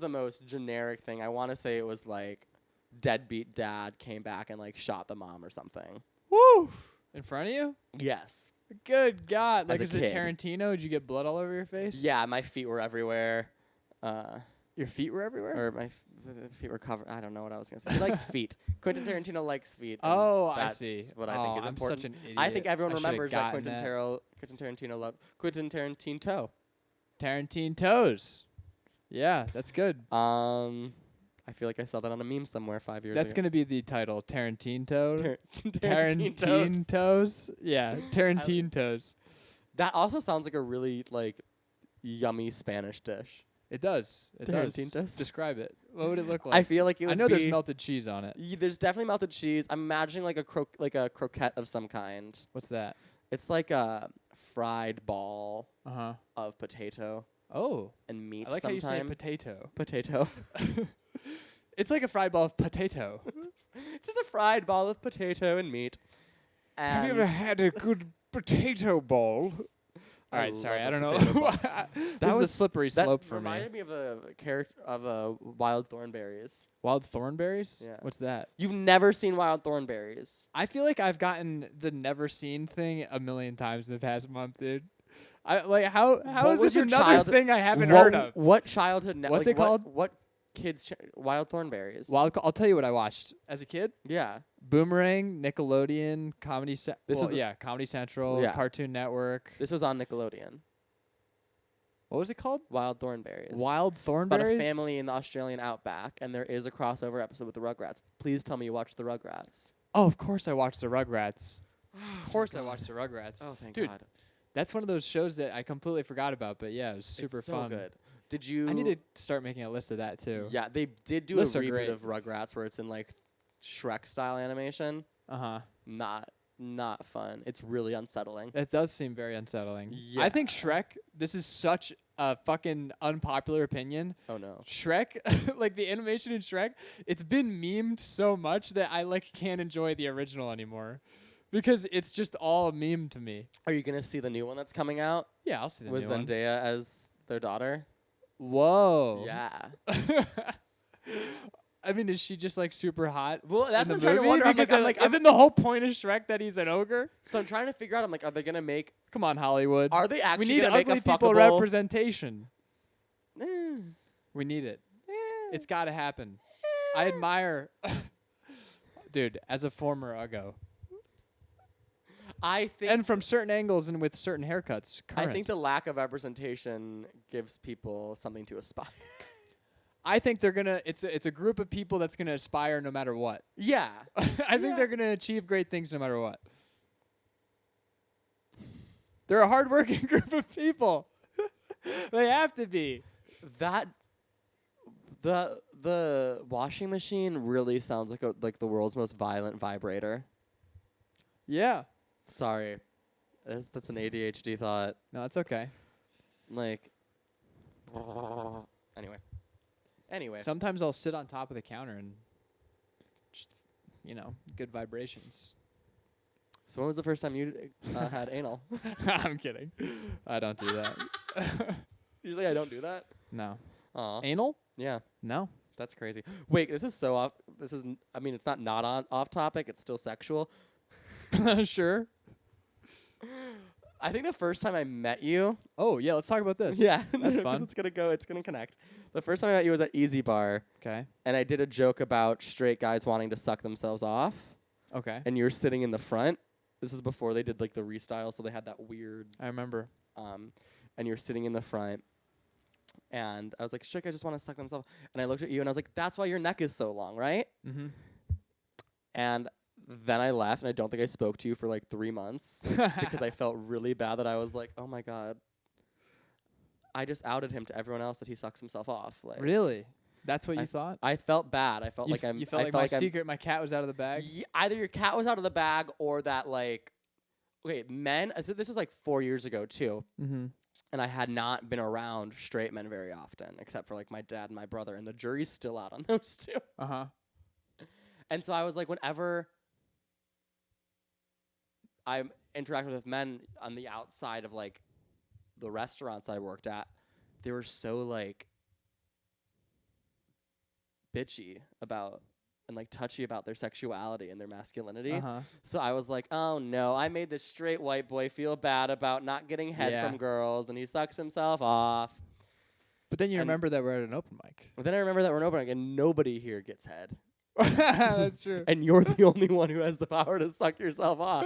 the most generic thing. I want to say it was like deadbeat dad came back and like shot the mom or something. Woo! In front of you? Yes. Good God! Like, As is a it kid. Tarantino? Did you get blood all over your face? Yeah, my feet were everywhere. Your feet were everywhere. Or my feet were covered. I don't know what I was gonna say. He likes feet. Quentin Tarantino likes feet. and Oh, I that's see. What I think is I'm important. such an idiot. I think everyone I should've remembers that gotten Quentin Tarantino loved Quentin Tarantin-toe. Tarantin-toes. Yeah, that's good. I feel like I saw that on a meme somewhere 5 years That's ago. gonna be the title. Tarantin-toes. Tarantin-toes. Tarantin-toes. Yeah, Tarantin-toes. That also sounds like a really like yummy Spanish dish. It does. It does. Tarantin-toes. Describe it. What would it look like? I feel like it would I know be there's melted cheese on it. There's definitely melted cheese. I'm imagining like a croquette of some kind. What's that? It's like a fried ball Uh huh. of potato Oh, and meat. I like how you say sometime. potato. Potato. It's like a fried ball of potato. It's just a fried ball of potato and meat. Have you And ever had a good potato ball? All right, sorry, I love don't a potato know. ball. This is a was- slippery that slope for me. reminded me of a character of wild thornberries. Wild thornberries? Yeah. What's that? You've never seen wild thornberries. I feel like I've gotten the never seen thing a million times in the past month, dude. How What is was this your another childhood- thing I haven't heard of? What childhood? What's it called? What kids? Wild thornberries. I'll tell you what I watched as a kid. Yeah. Boomerang, Nickelodeon, Comedy Comedy Central, Yeah. Cartoon Network. This was on Nickelodeon. What was it called? Wild Thornberries. Wild Thornberries? It's about a family in the Australian outback, and there is a crossover episode with the Rugrats. Please tell me you watched the Rugrats. Oh, of course I watched the Rugrats. Of course I watched the Rugrats. Oh, thank Dude, God. That's one of those shows that I completely forgot about, but yeah, it was super fun. Good. Did you? I need to start making a list of that too. Yeah, they did do Lists a are reboot great. of Rugrats where it's in like Shrek style animation. Not fun. It's really unsettling. It does seem very unsettling. Yeah. I think Shrek. This is such a fucking unpopular opinion. Oh no. Shrek, like the animation in Shrek, it's been memed so much that I like can't enjoy the original anymore. Because it's just all a meme to me. Are you gonna see the new one that's coming out? Yeah, I'll see the with new one. Zendaya as their daughter. Whoa. Yeah. I mean, is she just like super hot? Well, that's in what the I'm trying to movie? wonder. Because isn't the whole point of Shrek that he's an ogre? So I'm trying to figure out. I'm like, are they gonna make? Come on, Hollywood. Are they actually we need gonna make ugly a people fuckable representation? We need it. It's got to happen. I admire, dude, as a former Uggo. I think, and from certain angles and with certain haircuts. Current. I think the lack of representation gives people something to aspire. I think they're gonna. It's a group of people that's gonna aspire no matter what. Yeah. I think they're gonna achieve great things no matter what. They're a hardworking group of people. They have to be. The washing machine really sounds like the world's most violent vibrator. Yeah. Sorry, that's an ADHD thought. No, it's okay. Like, anyway. Sometimes I'll sit on top of the counter and just, good vibrations. So when was the first time you had anal? I'm kidding. I don't do that. Usually I don't do that. No. Aw. Anal? Yeah. No. That's crazy. Wait, this is so off. I mean, it's not off topic. It's still sexual. Sure. I think the first time I met you. Oh, yeah, let's talk about this. Yeah. That's fun. It's gonna connect. The first time I met you was at Easy Bar. Okay. And I did a joke about straight guys wanting to suck themselves off. Okay. And you were sitting in the front. This is before they did like the restyle, so they had that weird. I remember. And you're sitting in the front. And I was like, straight guys just want to suck themselves. And I looked at you and I was like, that's why your neck is so long, right? Mm-hmm. And then I left, and I don't think I spoke to you for like 3 months because I felt really bad that I was like, oh my God. I just outed him to everyone else that he sucks himself off. Like, really? That's what you thought? I felt bad. I felt You like I'm. You felt like my cat was out of the bag? Either your cat was out of the bag or that like, okay, men. So this was like 4 years ago too. Mm-hmm. And I had not been around straight men very often, except for like my dad and my brother, and the jury's still out on those two. Uh-huh. And so I was like, whenever I interacted with men on the outside of like the restaurants I worked at, they were so like bitchy about and like touchy about their sexuality and their masculinity. Uh-huh. So I was like, oh no, I made this straight white boy feel bad about not getting head from girls, and he sucks himself off. But then you remember that we're at an open mic. But then I remember that we're an open mic, and nobody here gets head. That's true. And you're the only one who has the power to suck yourself off.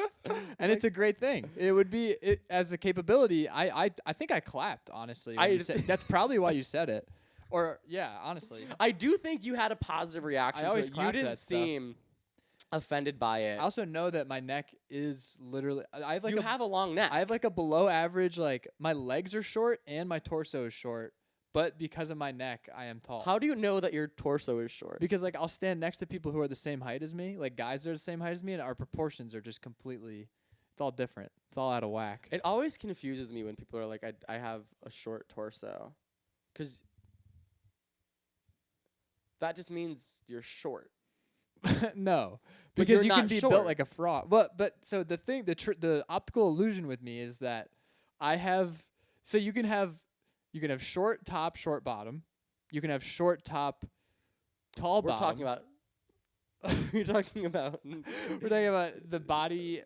And it's a great thing. It would be as a capability. I think I clapped, honestly. When you said, that's probably why you said it. Or yeah, honestly. I do think you had a positive reaction. I always to it. You didn't seem offended by it. I also know that my neck is literally. I have like you have a long neck. I have like a below average. Like my legs are short and my torso is short. But because of my neck, I am tall. How do you know that your torso is short? Because like I'll stand next to people who are the same height as me, like guys that are the same height as me, and our proportions are just completely. It's all different. It's all out of whack. It always confuses me when people are like, I have a short torso, because that just means you're short. No, but because you not can be short. built like a frog. But so the thing, the optical illusion with me is that I have. So you can have short top, short bottom. You can have short top, tall We're bottom. talking about. We're talking about. We're talking about the body,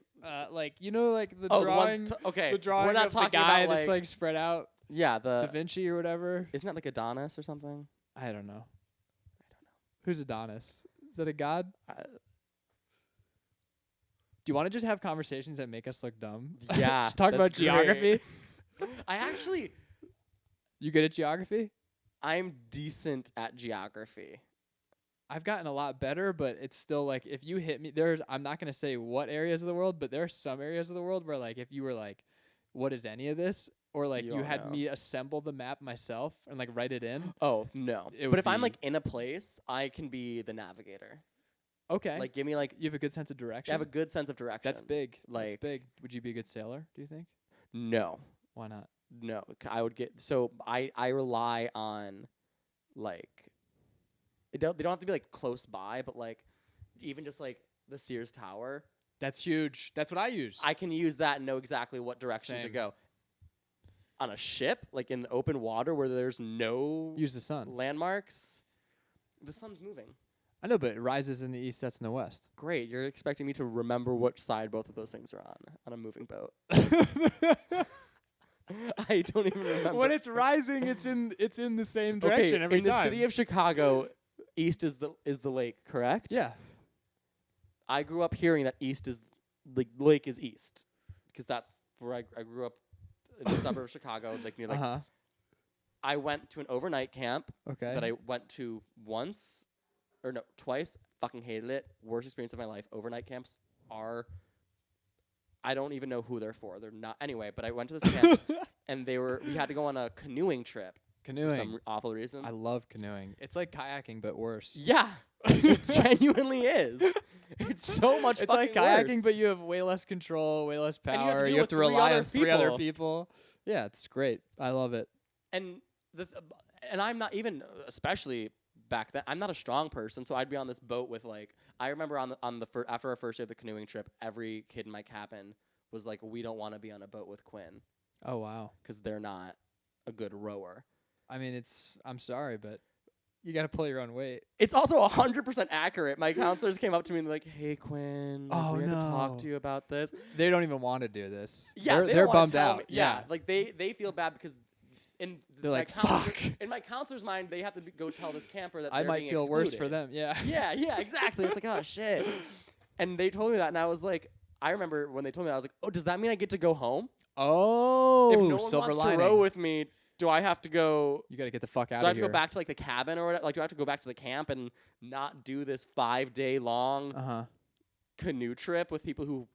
like like the drawing. drawing. Okay, the drawing we're not of talking the guy about that's like spread out. Yeah, Da Vinci or whatever. Isn't that like Adonis or something? I don't know. Who's Adonis? Is that a god? Do you want to just have conversations that make us look dumb? Yeah. Just talk about geography. You good at geography? I'm decent at geography. I've gotten a lot better, but it's still like if you hit me, I'm not gonna say what areas of the world, but there are some areas of the world where like if you were like, what is any of this? Or like you had me assemble the map myself and like write it in. Oh no! But if I'm like in a place, I can be the navigator. Okay. Like give me like you have a good sense of direction. I have a good sense of direction. That's big. Like that's big. Would you be a good sailor? Do you think? No. Why not? No, I would get I rely on like they don't have to be like close by, but like even just like the Sears Tower. That's huge. That's what I use. I can use that and know exactly what direction to go. On a ship, like in the open water where there's no use the sun landmarks, the sun's moving. I know, but it rises in the east, sets in the west. Great, you're expecting me to remember which side both of those things are on a moving boat. I don't even remember. When it's rising, it's in the same direction every time. In the city of Chicago, east is the lake, correct? Yeah. I grew up hearing that east is the lake is east, because that's where I grew up in the suburb of Chicago, like near like. I went to an overnight camp. Okay. That I went to twice. Fucking hated it. Worst experience of my life. Overnight camps are. I don't even know who they're for. They're not anyway. But I went to this camp, and we had to go on a canoeing trip. Canoeing. For some awful reason. I love canoeing. It's like kayaking, but worse. Yeah, it genuinely is. It's so much. It's fucking like kayaking, worse. but you have way less control, way less power. And you have to rely on 3 other people. Yeah, it's great. I love it. And and I'm not even, especially back then, I'm not a strong person, so I'd be on this boat with like, I remember after our first day of the canoeing trip, every kid in my cabin was like, we don't want to be on a boat with Quinn. Oh wow. Because they're not a good rower. I mean, I'm sorry, but you got to pull your own weight. It's also 100% accurate. My counselors came up to me and they're like, hey Quinn, we have to talk to you about this. They don't even want to do this. Yeah, they're bummed out. Yeah, like they feel bad because they're like, fuck. In my counselor's mind, they have to go tell this camper that I might feel worse for them. Yeah. Yeah, exactly. It's like, oh shit. And they told me that, and I was like, I remember when they told me that, I was like, oh, does that mean I get to go home? Oh, if no one wants to row with me, do I have to go? You got to get the fuck out of here. Do I have to go back to like the cabin or whatever? Like, do I have to go back to the camp and not do this 5-day long canoe trip with people who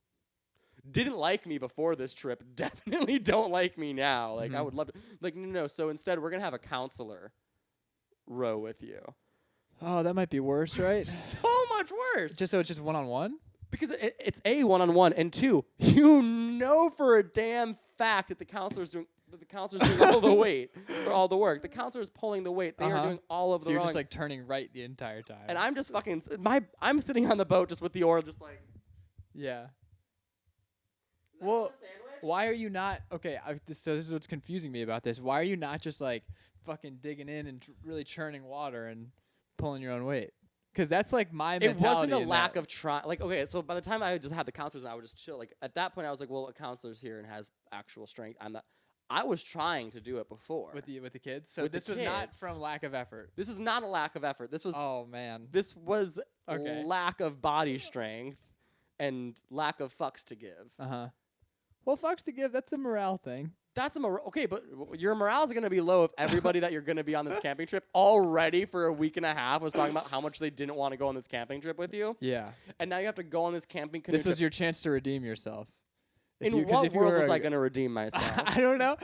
didn't like me before this trip, definitely don't like me now. Like, I would love to. Like, no. So instead, we're gonna have a counselor row with you. Oh, that might be worse, right? So much worse. So it's just one-on-one? Because it's A, one-on-one, and 2, you know for a damn fact that the counselor's doing all the weight for all the work. The counselor's pulling the weight. They are doing all of the rowing. So you're rowing. just like turning right the entire time. And I'm just fucking I'm sitting on the boat just with the oar, just like. Yeah. Well, why are you not okay? So this is what's confusing me about this. Why are you not just like fucking digging in and really churning water and pulling your own weight? Because that's like my mentality. It wasn't a lack of trying. Like, okay, so by the time I just had the counselors and I would just chill. Like at that point, I was like, well, a counselor's here and has actual strength. I was trying to do it before with the kids. So this was not from lack of effort. This is not a lack of effort. This was. Oh man. This was lack of body strength and lack of fucks to give. Well, fucks to give. That's a morale thing. That's okay, but your morale is going to be low if everybody that you're going to be on this camping trip already for a week and a half was talking about how much they didn't want to go on this camping trip with you. Yeah. And now you have to go on this camping canoe trip. This was your chance to redeem yourself. In what world was I going to redeem myself? I don't know.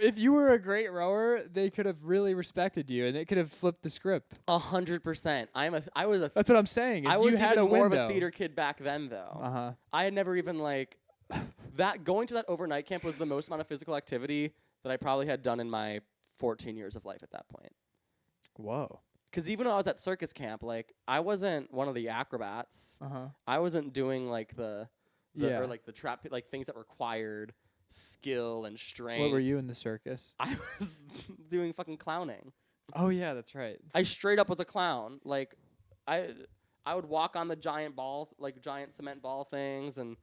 If you were a great rower, they could have really respected you, and they could have flipped the script. 100%. That's what I'm saying. I was even more of a theater kid back then, though. I had never even going to that overnight camp was the most amount of physical activity that I probably had done in my 14 years of life at that point. Whoa. Because even though I was at circus camp, like I wasn't one of the acrobats. I wasn't doing like the or like the trap, like things that required skill and strength. What were you in the circus? I was doing fucking clowning. Oh yeah, that's right. I straight up was a clown. Like I would walk on the giant cement ball things and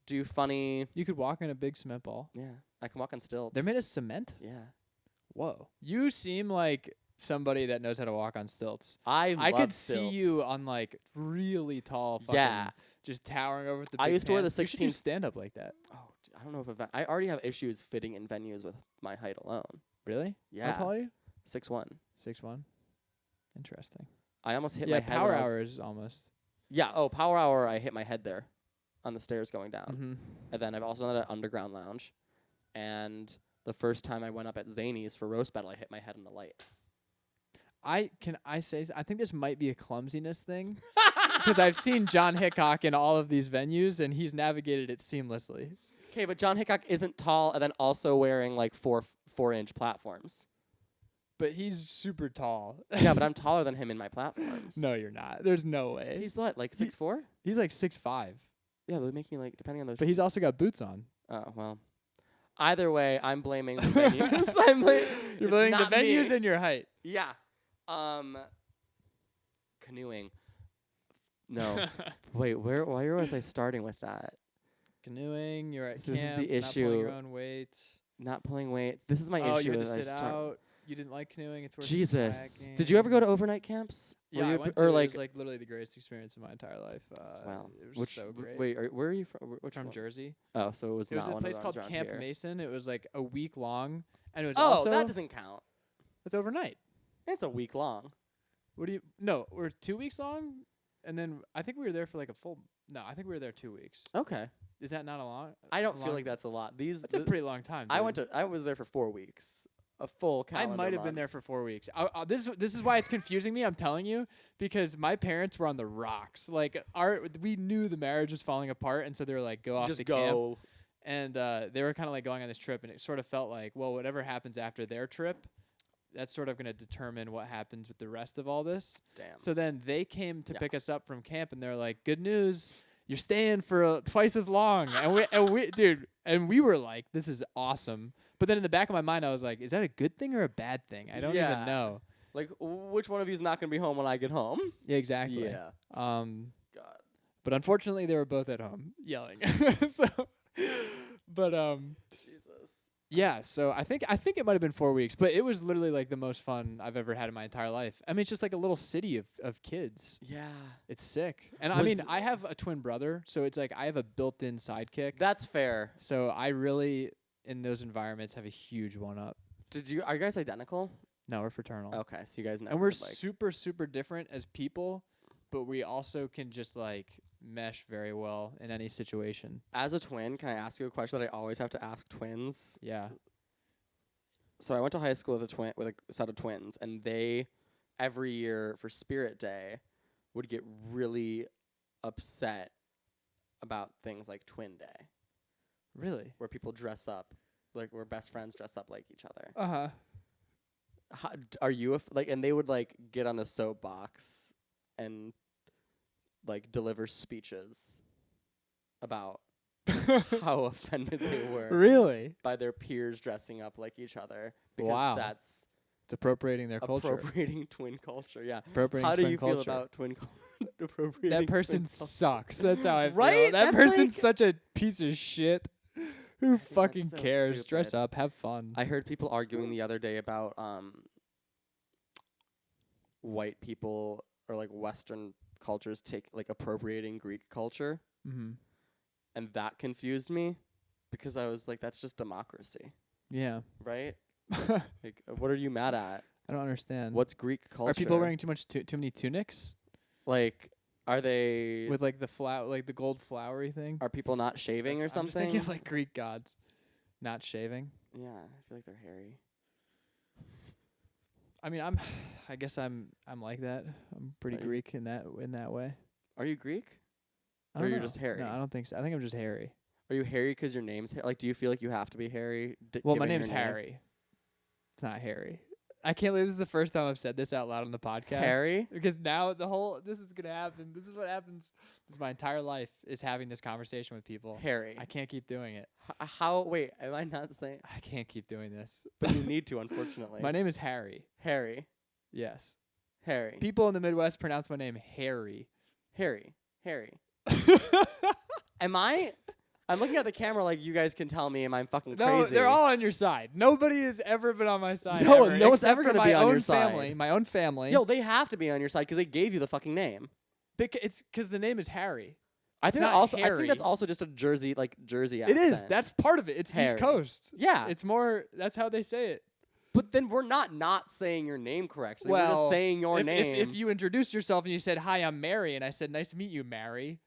do funny. You could walk on a big cement ball. Yeah, I can walk on stilts. They're made of cement? Yeah. Whoa. You seem like somebody that knows how to walk on stilts. I could stilts. see you on like really tall, fucking, just towering over the. I used to wear the 16. You should do stand up like that. Oh, I don't know if I already have issues fitting in venues with my height alone. Really? Yeah. How tall are you? 6'1". 6'1". Interesting. I almost hit my head. Yeah, Power Hour is almost. Yeah. Oh, Power Hour. I hit my head there, on the stairs going down. Mm-hmm. And then I've also done it at Underground Lounge, and the first time I went up at Zany's for roast battle, I hit my head in the light. I think this might be a clumsiness thing because I've seen John Hickok in all of these venues and he's navigated it seamlessly. Okay, but John Hickok isn't tall and then also wearing like 4-inch platforms. But he's super tall. Yeah, but I'm taller than him in my platforms. No, you're not. There's no way. He's what, like 6'4"? He's like 6'5". Yeah, they make me like, depending on the. But he's also got boots on. Oh, well. Either way, I'm blaming the venues. You're blaming the venues and your height. Yeah. Canoeing. No. Wait, why was I starting with that? Canoeing, you're at So camp, this is the issue. not pulling your own weight. Not pulling weight. This is my Oh, issue. you had to sit out. You didn't like canoeing. It's worth Jesus. Did you ever go to overnight camps? Yeah, I went to. It was like literally the greatest experience of my entire life. Wow. It was so great. Wait, where are you from? From Jersey. Oh, so it was not a one place of called around Camp here. Mason. It was like a week long, and it was Oh, also. that doesn't count. It's overnight. It's a week long. What do you? No, we're 2 weeks long, and then I think we were there for like a full. No, I think we were there 2 weeks. Okay. Is that not a long? I don't feel like that's a lot. That's a pretty long time. Dude. I was there for 4 weeks. A full calendar I might have month. been there for 4 weeks. This is why it's confusing me. I'm telling you because my parents were on the rocks. Like we knew the marriage was falling apart, and so they were like, "Go off Just to go." camp." And they were kind of like going on this trip, and it sort of felt like, well, whatever happens after their trip, that's sort of going to determine what happens with the rest of all this. Damn. So then they came to pick us up from camp, and they're like, "Good news, you're staying for twice as long." And we were like, "This is awesome." But then in the back of my mind, I was like, "Is that a good thing or a bad thing?" I don't even know. Like, which one of you is not going to be home when I get home? Yeah, exactly. Yeah. God. But unfortunately, they were both at home yelling. Jesus. Yeah, so I think it might have been 4 weeks, but it was literally like the most fun I've ever had in my entire life. I mean, it's just like a little city of kids. Yeah. It's sick. And I mean, I have a twin brother, so it's like I have a built-in sidekick. That's fair. So I really, in those environments, have a huge one-up. Are you guys identical? No, we're fraternal. Okay, so you guys know. And we're super, super different as people, but we also can just like mesh very well in any situation. As a twin, can I ask you a question that I always have to ask twins? Yeah. So I went to high school with a set of twins, and they every year for Spirit Day would get really upset about things like Twin Day. Really? Where people dress up, like where best friends dress up like each other. Uh-huh. Are you and they would like get on a soapbox and like deliver speeches about how offended they were really by their peers dressing up like each other because wow. That's it's appropriating their culture. Appropriating twin culture, yeah. Appropriating how do you culture. Feel about twin culture? Appropriating that person sucks. That's how I feel. Right? That That's person's like such a piece of shit. Who fucking so cares? Stupid. Dress up, have fun. I heard people arguing the other day about white people or like Western cultures appropriating Greek culture. Mm-hmm. And that confused me because I was like, that's just democracy. Yeah. Right? Like, what are you mad at? I don't understand. What's Greek culture? Are people wearing too many tunics? Like, are they with like the gold flowery thing? Are people not shaving or something? I'm just thinking of like Greek gods not shaving. Yeah, I feel like they're hairy. I mean, I guess I'm like that. I'm pretty Greek in that way. Are you Greek? Or you're just hairy? No, I don't think so. I think I'm just hairy. Are you hairy because your name's like? Do you feel like you have to be hairy? Well, my name's Harry. It's not Harry. I can't believe this is the first time I've said this out loud on the podcast. Harry? Because now this is gonna happen. This is what happens. This is my entire life is having this conversation with people. Harry. I can't keep doing it. How? Wait, am I not saying? I can't keep doing this. But you need to, unfortunately. My name is Harry. Harry. Yes. Harry. People in the Midwest pronounce my name Harry. Harry. Harry. Am I I'm looking at the camera like you guys can tell me am I fucking No, crazy. they're all on your side. Nobody has ever been on my side. No, ever, no one's except ever for gonna be my on own your side. family. My own family. Yo, they have to be on your side because they gave you the fucking name. It's because the name is Harry. I think not I think Harry. that's also just a Jersey accent. It is. That's part of it. It's Harry. East Coast. Yeah. It's more. That's how they say it. But then we're not saying your name correctly. Well, we're just saying your name. If you introduced yourself and you said, "Hi, I'm Mary," and I said, "Nice to meet you, Mary,"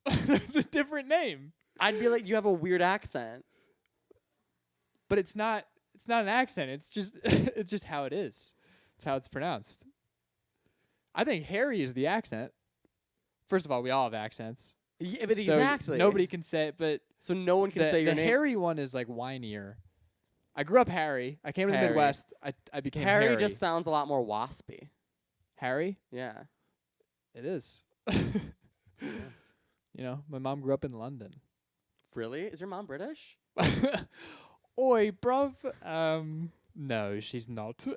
that's a different name. I'd be like, you have a weird accent. But it's not. It's not an accent. It's just. It's just how it is. It's how it's pronounced. I think Harry is the accent. First of all, we all have accents. Yeah, but So exactly. nobody can say it, but So no one can say your the name. Harry one is like whinier. I grew up Harry. I came to the Harry. Midwest. I became Harry Harry. just sounds a lot more waspy. Harry? Yeah. It is. You know, my mom grew up in London. Really? Is your mom British? Oi, bruv. No, she's not.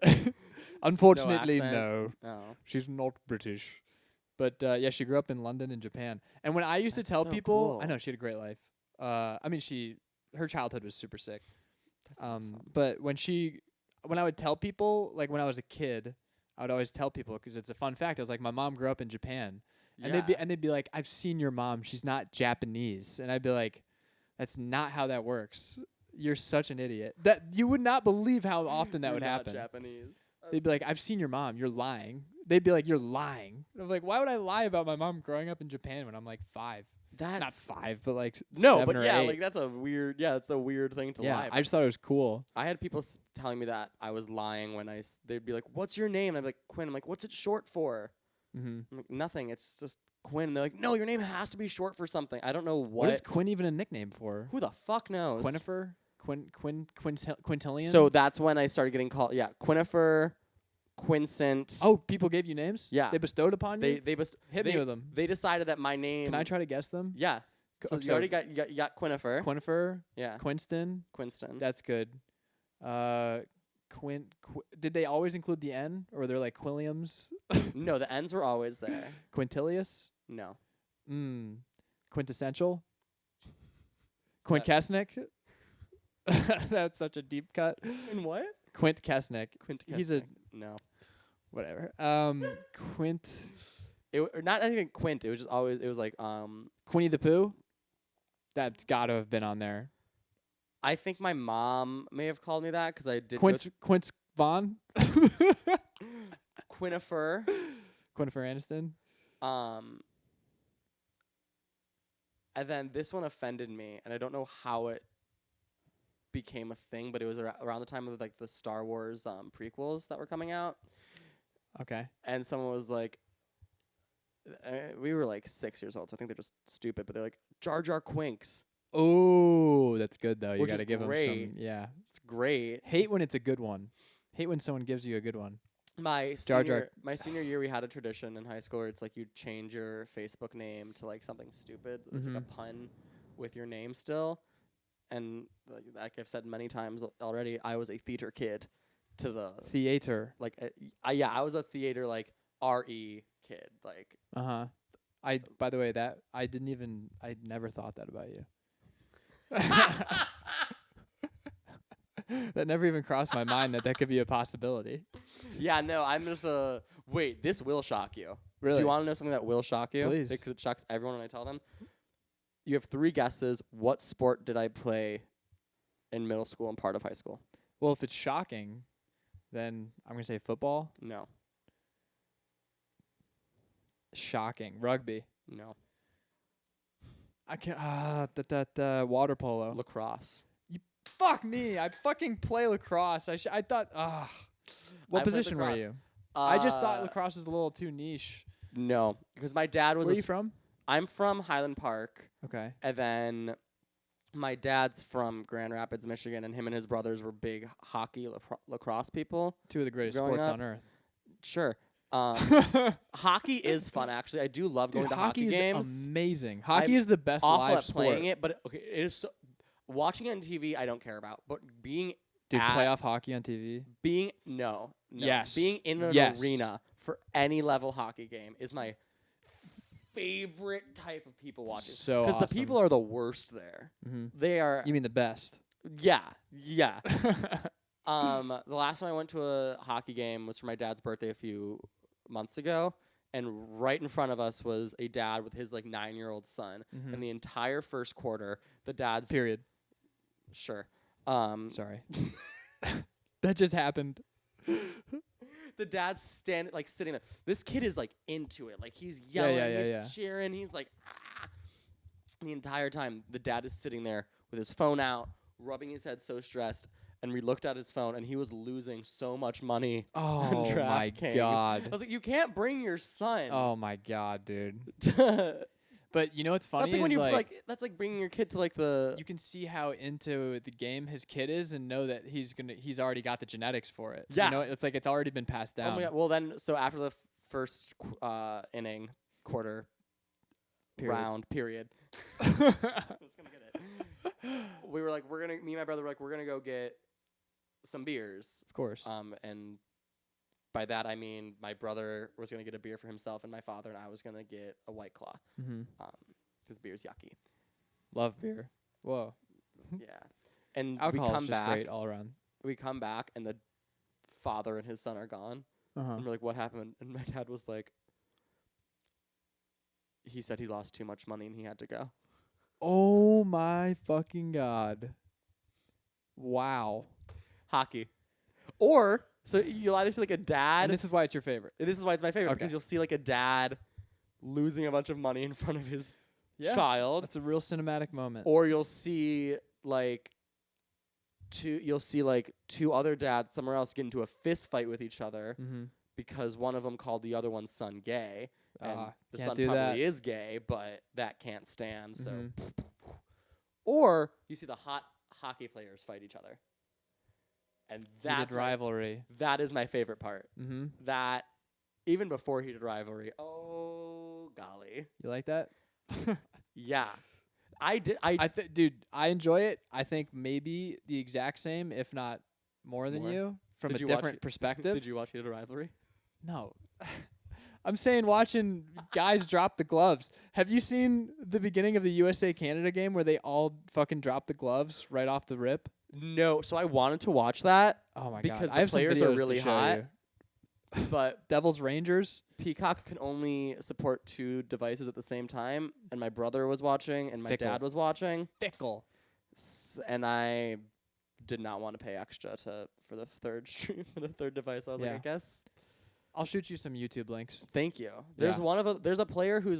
Unfortunately, accent? no. Oh. She's not British. But yeah, she grew up in London and Japan. And when I used to That's tell so people, cool. I know she had a great life. I mean, her childhood was super sick. That's awesome. But when I would tell people, like when I was a kid, I would always tell people because it's a fun fact. I was like, my mom grew up in Japan, and they'd be like, I've seen your mom. She's not Japanese, and I'd be like, that's not how that works. You're such an idiot. That you would not believe how often that would happen. Japanese. They'd be like, I've seen your mom. You're lying. They'd be like, you're lying. I'm like, why would I lie about my mom growing up in Japan when I'm like 5? That's Not 5, but like no, 7 but or yeah, 8. like that's a weird. Yeah, it's a weird thing to lie Yeah, about. I just thought it was cool. I had people telling me that I was lying when they'd be like, "What's your name?" And I'd be like, "Quinn." I'm like, "What's it short for?" Mm-hmm. I'm like, "Nothing. It's just Quinn." And they're like, "No, your name has to be short for something." I don't know What is Quinn even a nickname for? Who the fuck knows? Quinnifer? Quintillion? So that's when I started getting called. Yeah, Quinnifer, Quincent. Oh, people gave you names? Yeah. They bestowed upon you? Hit they, me with them. They decided that my name. Can I try to guess them? Yeah. So you already got Quinnifer. Quinnifer? Yeah. Quinston? Quinston. That's good. Did they always include the N? Or they're like Quilliams? No, the N's were always there. Quintilius? No. Quintessential? Quint Kesnick? That's such a deep cut. In what? Quint Kesnick. Quint He's a no. whatever. Quint. Not even Quint. It was just always. It was like Quinny the Pooh. That's got to have been on there. I think my mom may have called me that because I did. Quince Vaughn. Quinnifer. Quinnifer Aniston. And then this one offended me, and I don't know how it became a thing, but it was around the time of like the Star Wars prequels that were coming out. Okay. And someone was like, we were like 6 years old, so I think they're just stupid, but they're like, Jar Jar Quinks. Oh, that's good though. You Which got to is give them great. some. Yeah. It's great. Hate when it's a good one. Hate when someone gives you a good one. My Jar Jar. senior year, we had a tradition in high school where it's like you change your Facebook name to like something stupid. It's like a pun with your name still. And like I've said many times already, I was a theater kid to the Theater. like I was a theater like RE kid like. By the way, that I never thought that about you. That never even crossed my mind that could be a possibility. Yeah, no, I'm just wait, this will shock you. Really? Do you want to know something that will shock you? Please. Because it shocks everyone when I tell them. You have 3 guesses. What sport did I play in middle school and part of high school? Well, if it's shocking, then I'm going to say football. No. Shocking. Rugby. No. I can't. Water polo. Lacrosse. Fuck me. I fucking play lacrosse. I thought. What I played position were lacrosse. you? I just thought lacrosse was a little too niche. No, because my dad was. Where are you from? I'm from Highland Park. Okay. And then my dad's from Grand Rapids, Michigan, and him and his brothers were big hockey lacrosse people. 2 of the greatest growing sports up. on earth. Sure. Hockey is fun, actually. I do love going to hockey games. Hockey is amazing. Hockey I'm is the best awful live at sport. playing it, but okay, it is watching it on TV. I don't care about, but being Dude, playoff hockey on TV. No. Yes. Being in an arena for any level hockey game is my favorite type of people watching. So Because the people are the worst there. They are. You mean the best? Yeah. The last time I went to a hockey game was for my dad's birthday a few months ago, and right in front of us was a dad with his like 9-year-old son. And the entire first quarter, the dad's period. Sure. Sorry. That just happened. The dad's sitting there. This kid is like into it. Like he's yelling, he's cheering, he's like ah. The entire time the dad is sitting there with his phone out, rubbing his head so stressed, and we looked at his phone and he was losing so much money. Oh my God. I was like, you can't bring your son. Oh my God, dude. But you know what's funny? That's like when you that's like bringing your kid to like the. You can see how into the game his kid is, and know that he's already got the genetics for it. Yeah, you know, it's like it's already been passed down. Oh my God. Well, then so after the first inning, quarter, round, period. I was gonna get it. We were like, me and my brother were like, we're gonna go get some beers. Of course. And by that I mean my brother was gonna get a beer for himself, and my father and I was gonna get a White Claw. Because beer's yucky. Love beer. Whoa. Yeah. And alcohol we come is just back. Great all around. We come back and the father and his son are gone. And we're like, what happened? And my dad was like, he said he lost too much money and he had to go. Oh my fucking God. Wow. Hockey. Or so you'll either see like a dad. And this is why it's your favorite. This is why it's my favorite, because you'll see like a dad losing a bunch of money in front of his child. It's a real cinematic moment. Or you'll see like two other dads somewhere else get into a fist fight with each other because one of them called the other one's son gay, and the son probably is gay, but that can't stand. So, or you see the hot hockey players fight each other. And that's rivalry. That is my favorite part. That even before heated rivalry. Oh golly, you like that? Yeah, I did. Dude, I enjoy it. I think maybe the exact same, if not more than you, from a different perspective. Did you watch heated rivalry? No. I'm saying watching guys drop the gloves. Have you seen the beginning of the USA-Canada game where they all fucking drop the gloves right off the rip? No, so I wanted to watch that. Oh my because God. I have players are really hot. But Devils Rangers. Peacock can only support 2 devices at the same time, and my brother was watching, and my dad was watching. Fickle. And I did not want to pay extra for the third device. I was like, I guess I'll shoot you some YouTube links. Thank you. There's there's a player who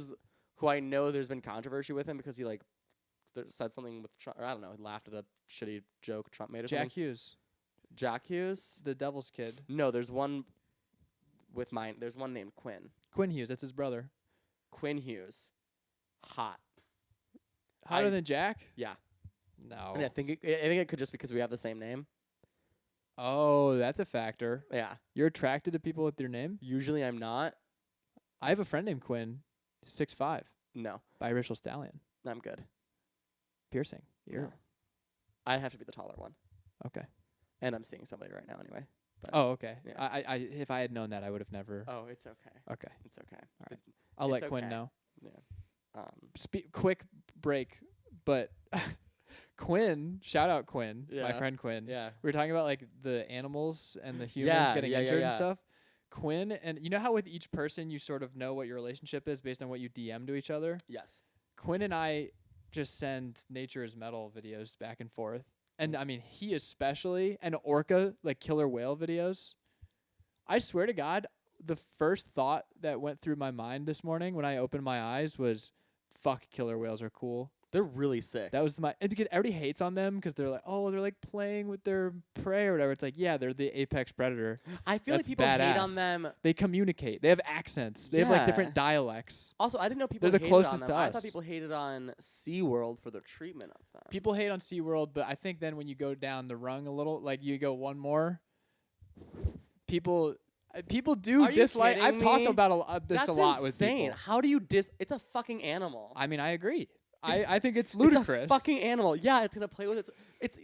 I know there's been controversy with him because he like said something with Trump, or I don't know, he laughed at a shitty joke Trump made. Jack Hughes. Jack Hughes? The Devils kid. No, there's one there's one named Quinn. Quinn Hughes, that's his brother. Quinn Hughes. Hot. Hotter than Jack? Yeah. No. And I think it could just because we have the same name. Oh, that's a factor. Yeah. You're attracted to people with their name? Usually I'm not. I have a friend named Quinn, 6'5". No. Biracial stallion. I'm good. Piercing. No. I have to be the taller one. Okay. And I'm seeing somebody right now anyway. But okay. Yeah. I if I had known that, I would have never. Oh, it's okay. Okay. It's okay. All right. I'll let Quinn know. Yeah. Quick break, but Quinn, shout out Quinn, my friend Quinn. Yeah. We were talking about like the animals and the humans getting injured and stuff. Quinn, and you know how with each person you sort of know what your relationship is based on what you DM to each other? Yes. Quinn and I just send Nature is Metal videos back and forth. And I mean, he especially, and orca, like killer whale videos. I swear to God, the first thought that went through my mind this morning when I opened my eyes was, fuck, killer whales are cool. They're really sick. That was and because everybody hates on them because they're like, oh, they're like playing with their prey or whatever. It's like, yeah, they're the apex predator. I feel like people hate on them. They communicate. They have accents. They have like different dialects. Also, I didn't know people hated on them. I thought people hated on SeaWorld for their treatment of them. People hate on SeaWorld, but I think then when you go down the rung a little, like you go one more, people do dislike. I've talked about this a lot with people. That's insane. How do you It's a fucking animal. I mean, I agree. I think it's ludicrous. It's a fucking animal. Yeah, it's gonna play with it's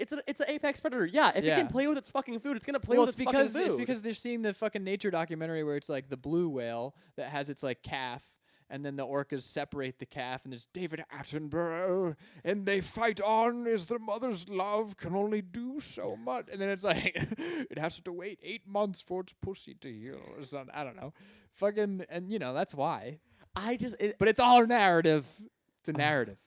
an apex predator. Yeah, if it can play with its fucking food, it's gonna play with its fucking food. It's because they're seeing the fucking nature documentary where it's like the blue whale that has its like calf, and then the orcas separate the calf, and there's David Attenborough, and they fight on as the mother's love can only do so much. And then it's like, it has to wait 8 months for its pussy to heal or something. I don't know. Fucking, and that's why. But it's all narrative. It's a narrative.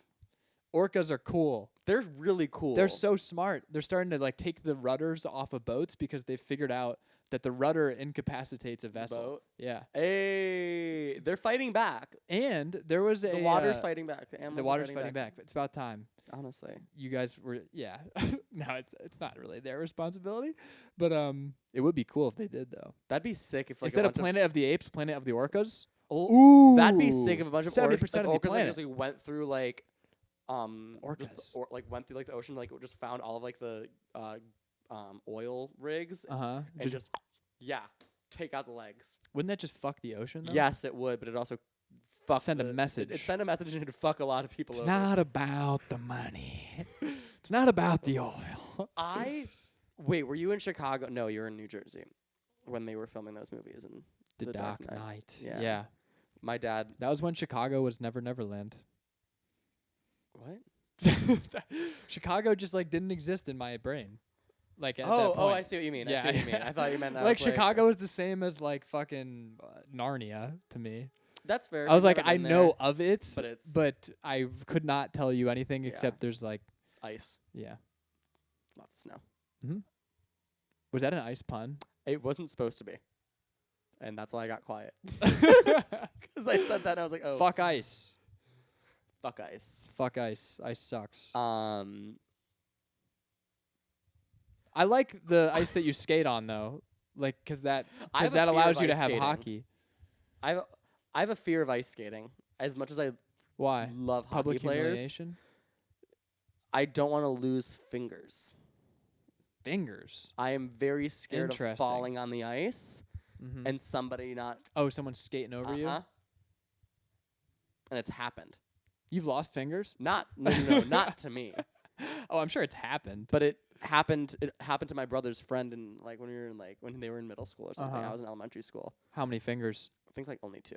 Orcas are cool. They're really cool. They're so smart. They're starting to like take the rudders off of boats because they've figured out that the rudder incapacitates a vessel. Boat? Yeah. Hey, they're fighting back. And there was the water's fighting back. The water's fighting back. It's about time. Honestly, you guys were no, it's not really their responsibility, but it would be cool if they did though. That'd be sick if like instead of Planet of the Apes, Planet of the Orcas. Ooh, that'd be sick if a bunch of 70% orcas of the planet. just like went through like orcas like went through like the ocean, like just found all of like the oil rigs and just take out the legs. Wouldn't that just fuck the ocean though? Yes, it would, but it also send a message. It send a message and it'd fuck a lot of people over. It's not about the money. It's not about the oil. Wait, were you in Chicago? No, you were in New Jersey when they were filming those movies and The Dark Knight. Yeah. My dad. That was when Chicago was Never Neverland. What? Chicago just like didn't exist in my brain. Like at that point. I see what you mean. Yeah. I see what you mean. I thought you meant like Chicago is the same as like fucking Narnia to me. That's fair. I was like, I know of it, but I could not tell you anything except there's like ice. Yeah. Lots of snow. Mm-hmm. Was that an ice pun? It wasn't supposed to be. And that's why I got quiet. Because I said that and I was like, oh. Fuck ice. Fuck ice. Fuck ice. Ice sucks. I like the ice that you skate on though. Like, cause that allows you to have hockey. I have a fear of ice skating. As much as I love public hockey players, humiliation? I don't want to lose fingers. Fingers? I am very scared of falling on the ice and somebody not... Oh, someone's skating over you? And it's happened. You've lost fingers? No, not to me. Oh, I'm sure it's happened. But it happened to my brother's friend in like when they were in middle school or something. I was in elementary school. How many fingers? I think like only 2.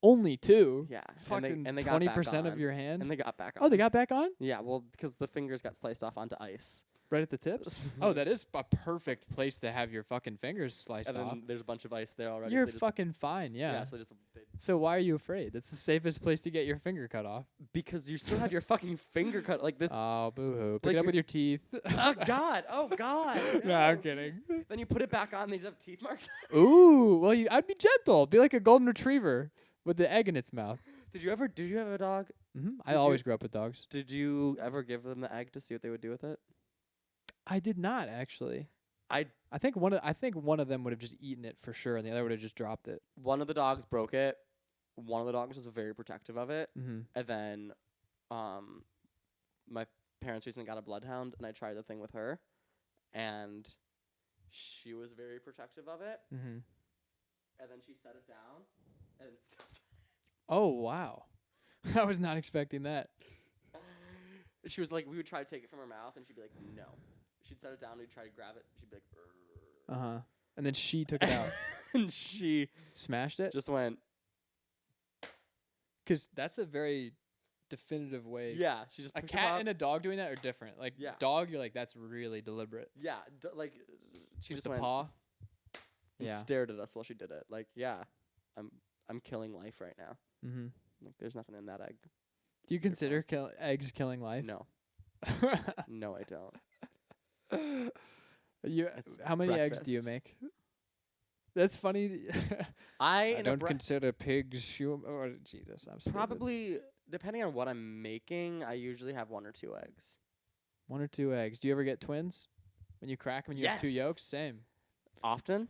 Only 2? Yeah. Fucking and they 20% of your hand? And they got back on. Oh, they got back on? Yeah, well, because the fingers got sliced off onto ice. Right at the tips? Oh, that is a perfect place to have your fucking fingers sliced off. And then there's a bunch of ice there already. You're fucking fine, yeah. Yeah, so why are you afraid? That's the safest place to get your finger cut off. Because you still had your fucking finger cut like this. Oh, boo-hoo. Pick it up with your teeth. Oh, God. Oh, God. No, I'm kidding. Then you put it back on and these have teeth marks. Ooh, well, I'd be gentle. Be like a golden retriever with the egg in its mouth. Did you have a dog? Mm-hmm. I always grew up with dogs. Did you ever give them the egg to see what they would do with it? I did not actually. I think one of them would have just eaten it for sure, and the other would have just dropped it. One of the dogs broke it. One of the dogs was very protective of it, and then, my parents recently got a bloodhound, and I tried the thing with her, and she was very protective of it. And then she set it down, and. Oh wow! I was not expecting that. She was like, we would try to take it from her mouth, and she'd be like, no. She'd set it down, we'd try to grab it, she'd be like, And then she took it out. And she smashed it? Just went. Because that's a very definitive way. Yeah. She just a cat and a dog doing that are different. Like, dog, you're like, that's really deliberate. Yeah. Like, she with just went. paw? And stared at us while she did it. Like, yeah, I'm killing life right now. Like, there's nothing in that egg. Do you consider eggs killing life? No. No, I don't. How many eggs do you make? That's funny. I don't consider pigs human. Oh, Jesus, I'm stupid. Probably, depending on what I'm making, I usually have 1 or 2 eggs. 1 or 2 eggs. Do you ever get twins? When you crack them and you have 2 yolks? Same. Often?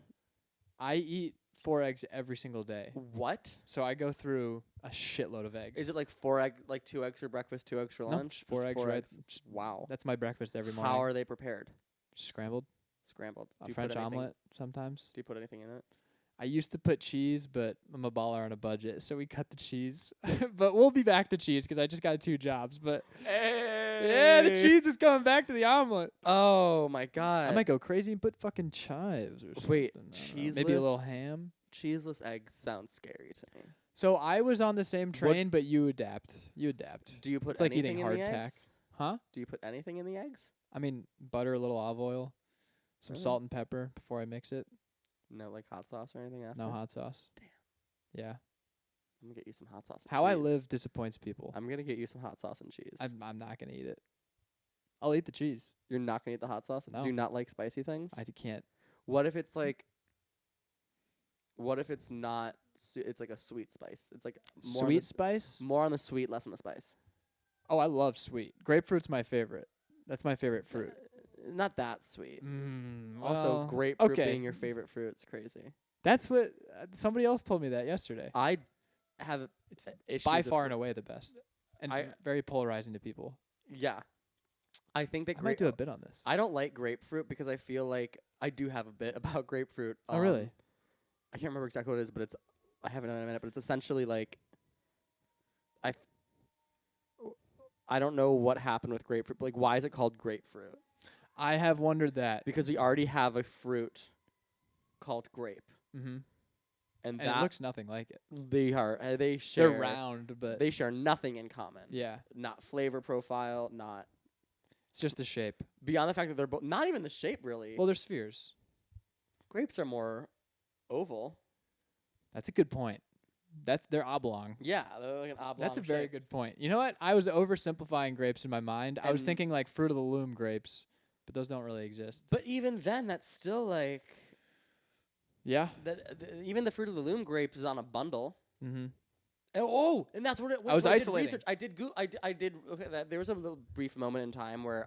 I eat 4 eggs every single day. What? So I go through a shitload of eggs. Is it like 4 eggs, like 2 eggs for breakfast, 2 eggs for lunch? 4 eggs, right? Wow. That's my breakfast every morning. How are they prepared? Scrambled. A French omelet sometimes. Do you put anything in it? I used to put cheese, but I'm a baller on a budget, so we cut the cheese. But we'll be back to cheese because I just got 2 jobs. But yeah, the cheese is coming back to the omelet. Oh my God! I might go crazy and put fucking chives or something. Wait, cheeseless? Maybe a little ham. Cheeseless eggs sounds scary to me. So I was on the same train, but you adapt. You adapt. Do you put It's like anything eating in the hardtack. eggs? Huh? Do you put anything in the eggs? I mean, butter, a little olive oil, some Really? salt and pepper before I mix it. No, like hot sauce or anything after? No hot sauce. Damn. Yeah. I'm gonna get you some hot sauce and How cheese. I live disappoints people. I'm gonna get you some hot sauce and cheese. I'm not gonna eat it. I'll eat the cheese. You're not gonna eat the hot sauce? No. Do you not like spicy things? I can't. What if it's like? What if it's not? It's like a sweet spice. It's like more Sweet spice? more on the sweet, less on the spice. Oh, I love sweet. Grapefruit's my favorite. That's my favorite fruit. Not that sweet. Also, Well, grapefruit okay. being your favorite fruit is crazy. That's what somebody else told me that yesterday. I have It's issues by with far and away the best, and it's very polarizing to people. Yeah, I think that I might do a bit on this. I don't like grapefruit because I feel like I do have a bit about grapefruit. Oh, really? I can't remember exactly what it is, but I haven't done it in a minute. But it's essentially like I don't know what happened with grapefruit. Like, why is it called grapefruit? I have wondered that. Because we already have a fruit called grape, Mm-hmm. and And that it looks nothing like it. they share They're round, but they share nothing in common. yeah, Not flavor profile, not it's just the shape. beyond the fact that they're both not even the shape really. Well, they're spheres. Grapes are more oval. That's a good point. They're oblong. Yeah, they're like an oblong. That's a very shape. good point. You know what? I was oversimplifying grapes in my mind. I was And- thinking like fruit of the loom grapes, but those don't really exist. But even then, that's still like Yeah. even the fruit of the loom grape is on a bundle. Mm-hmm. And that's what it. I was so I did isolating. research. I did. I did. Okay, there was a little brief moment in time where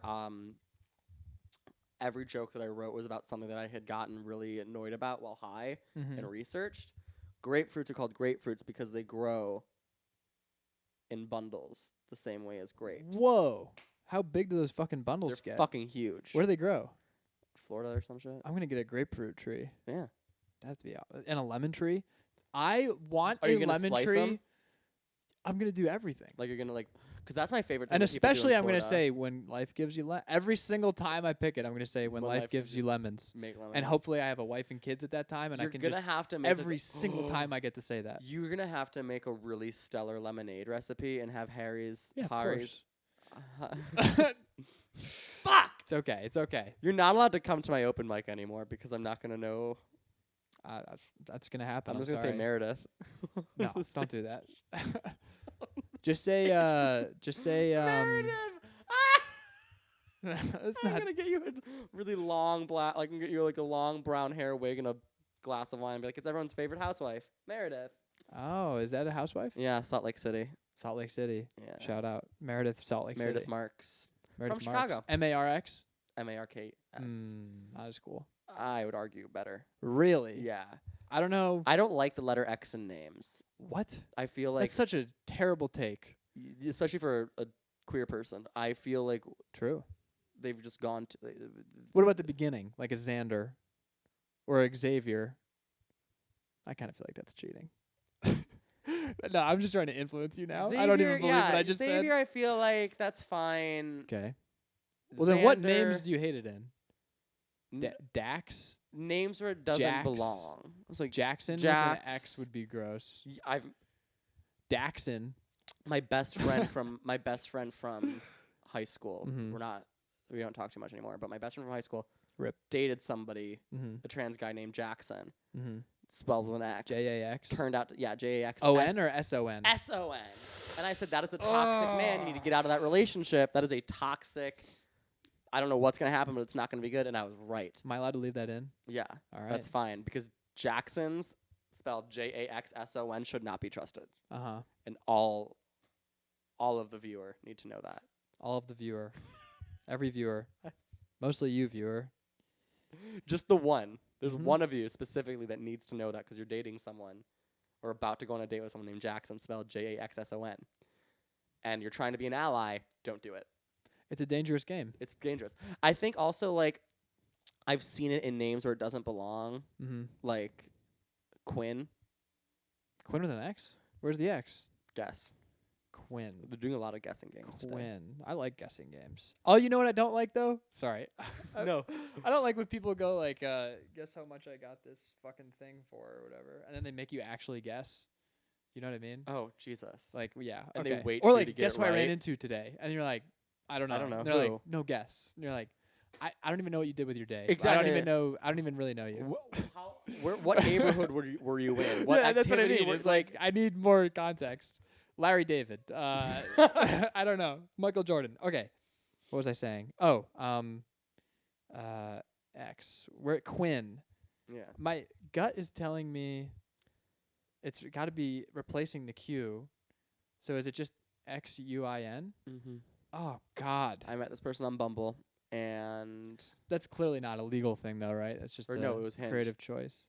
every joke that I wrote was about something that I had gotten really annoyed about while high Mm-hmm. and researched. Grapefruits are called grapefruits because they grow in bundles the same way as grapes. Whoa! How big do those fucking bundles They're get? fucking huge. Where do they grow? Florida or some shit? I'm gonna get a grapefruit tree. Yeah. That'd be and a lemon tree. I want Are a you gonna lemon splice tree. them? I'm gonna do everything. Like you're gonna because that's my favorite thing. And that people do in especially, I'm gonna Florida. say when life gives you every single time I pick it, I'm gonna say when life gives you lemons. Make lemon. And hopefully, I have a wife and kids at that time, and you're I can gonna just have to make every single time I get to say that. You're gonna have to make a really stellar lemonade recipe and have Harry's. Yeah, of Harry's. course. Fuck! It's okay. It's okay. You're not allowed to come to my open mic anymore because I'm not gonna know. That's gonna happen. I'm just sorry. gonna say Meredith. No, don't do that. Just say. Meredith. It's I'm not. gonna get you a really long black. Like, I'm gonna get you like a long brown hair wig and a glass of wine. And be like, it's everyone's favorite housewife, Meredith. Oh, is that a housewife? Yeah, Salt Lake City. Salt Lake City. Yeah. Shout out Meredith, Salt Lake Meredith City. Marks. Meredith from Marks. Chicago. M-A-R-X. Marks. Not as cool. I would argue better. Really? Yeah. I don't know. I don't like the letter X in names. What? I feel like, That's such a terrible take. especially for a queer person, I feel like True. they've just gone to. What about the beginning, like a Xander or a Xavier? I kind of feel like that's cheating. No, I'm just trying to influence you now. I don't even believe what I just Xavier, said. I feel like that's fine. Okay. Well, then what Xander, names do you hate it in? n- Dax? names where it doesn't Jax. belong? It's like Jackson with Jax. an X would be gross. I've Daxon. my best friend from high school. Mhm. We don't talk too much anymore. But my best friend from high school Rip. dated somebody, Mm-hmm. a trans guy named Jackson, Mm-hmm. spelled with an X. J-A-X? Turned out, J-A-X. O-N or S-O-N? S-O-N. And I said, that is a toxic man. You need to get out of that relationship. That is a toxic. I don't know what's going to happen, but it's not going to be good. And I was right. Am I allowed to leave that in? Yeah, All right. that's fine. Because Jackson's, spelled Jaxson, should not be trusted. Uh-huh. And all of the viewer need to know that. All of the viewer. Every viewer. Mostly you, viewer. Just the one. There's Mhm. one of you specifically that needs to know that because you're dating someone or about to go on a date with someone named Jackson, spelled Jaxson. And you're trying to be an ally, don't do it. It's a dangerous game. It's dangerous. I think also, like, I've seen it in names where it doesn't belong, Mm-hmm. like Quinn. Quinn with an X? Where's the X? Guess. Quinn. They're doing a lot of guessing games today. Quinn. I like guessing games. Oh, you know what I don't like though? Sorry. No. I don't like when people go like, guess how much I got this fucking thing for or whatever, and then they make you actually guess. You know what I mean? Oh, Jesus. Like, yeah. And okay. they wait or for you like, to get guess it who I ran right? into today? And you're like, I don't know. I don't know. And they're like, no guess. And you're like, I don't even know what you did with your day. Exactly. I don't even really know you. What neighborhood were you in? What yeah, that's what I activity mean. It's like, I need more context. Larry David. I don't know. Michael Jordan. Okay. What was I saying? Oh, X. We're at Quinn. Yeah. My gut is telling me it's got to be replacing the Q. So is it just XUIN? Mm-hmm. Oh God. I met this person on Bumble, and That's clearly not a legal thing though, right? That's just Or a no, it was Hinge. creative choice.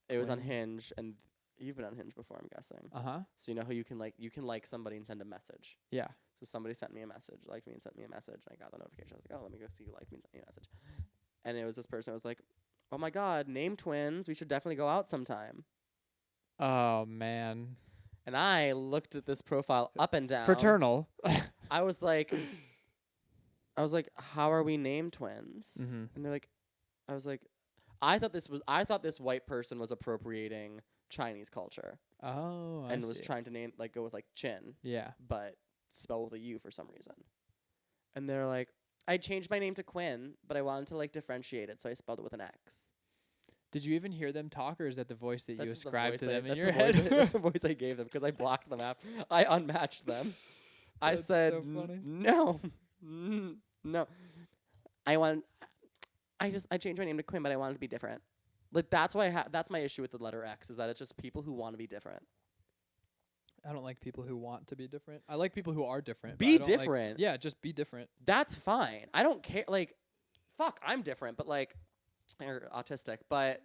it was on Quinn. Hinge, and you've been on Hinge before, I'm guessing. Uh-huh. So you know how you can like somebody and send a message. Yeah. So somebody sent me a message, liked me and sent me a message, and I got the notification. I was like, oh, let me go see who liked me and sent me a message. And it was this person. I was like, oh my God, name twins. We should definitely go out sometime. Oh man. And I looked at this profile up and down. Fraternal. I was like, how are we named twins? Mhm. And they're like, I was like, I thought this white person was appropriating Chinese culture Oh, and I was see. trying to go with like Chin, Yeah. but spell with a U for some reason. And they're like, I changed my name to Quinn, but I wanted to like differentiate it, so I spelled it with an X. Did you even hear them talk, or is that the voice that you That's the ascribed to voice them in that's your the voice head? that's the voice I gave them because I blocked them out. I unmatched them. I That's said, so funny. no, no. I changed my name to Quinn, but I wanted to be different. Like that's why that's my issue with the letter X is that it's just people who want to be different. I don't like people who want to be different. I like people who are different. but Be I don't like- different. yeah, just be different. That's fine. I don't care. Like, fuck, I'm different, but like, or autistic, but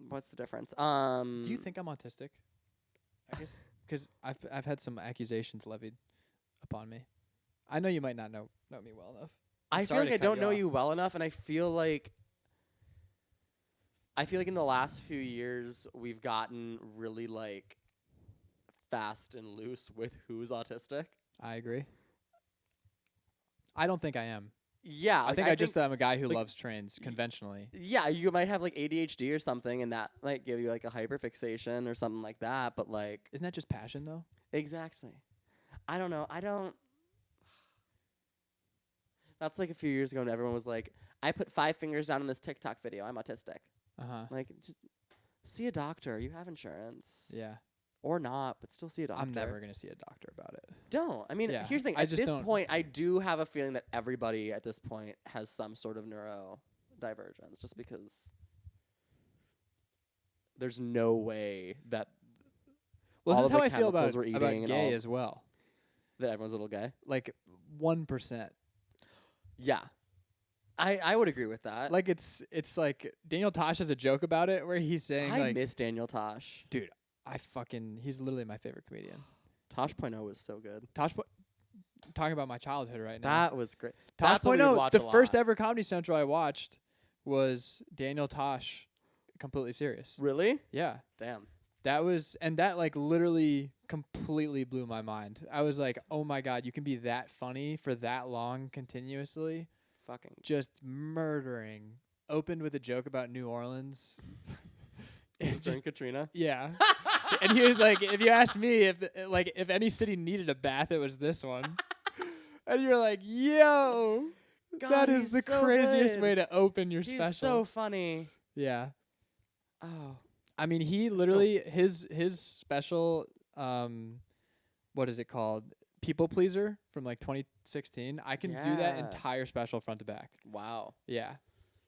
what's the difference? Do you think I'm autistic? I guess because I've had some accusations levied upon me. I know you might not know me well enough. I feel like I don't know you well enough, and I feel like in the last few years we've gotten really like fast and loose with who's autistic. I agree. I don't think I am. Yeah, I think I'm a guy who like, loves trains conventionally. Yeah, you might have like ADHD or something, and that might give you like a hyperfixation or something like that. But like, Isn't that just passion though? exactly. I don't know. I don't. That's like a few years ago, and everyone was like, "I put 5 fingers down in this TikTok video. I'm autistic." Like, just see a doctor. You have insurance. Yeah. Or not, but still see a doctor. I'm never gonna see a doctor about it. Don't. I mean, Yeah, here's the thing. I At just this don't- point, I do have a feeling that everybody at this point has some sort of neurodivergence, just because there's no way that Well, all this is of how the I feel chemicals about we're eating and gay all- as well. that everyone's a little gay. Like 1%. Yeah, I would agree with that. Like it's like Daniel Tosh has a joke about it where he's saying I like, miss Daniel Tosh. dude, he's literally my favorite comedian. Tosh.0 was so good. Talking about my childhood right now. That was great. Tosh That's what we would watch the a first lot. ever Comedy Central I watched was Daniel Tosh, Completely Serious. Really? Yeah. Damn. That like literally completely blew my mind. I was like, oh my God, you can be that funny for that long continuously. Fucking. Just murdering. Opened with a joke about New Orleans. During Katrina. Yeah. And he was like, if you asked me if any city needed a bath, it was this one. And you're like, yo, God, that is he's the so craziest good. way to open your He's special. so funny. Yeah. Oh. I mean, he literally his special what is it called? People Pleaser from like 2016. I can do that Yeah. entire special front to back. Wow. Yeah.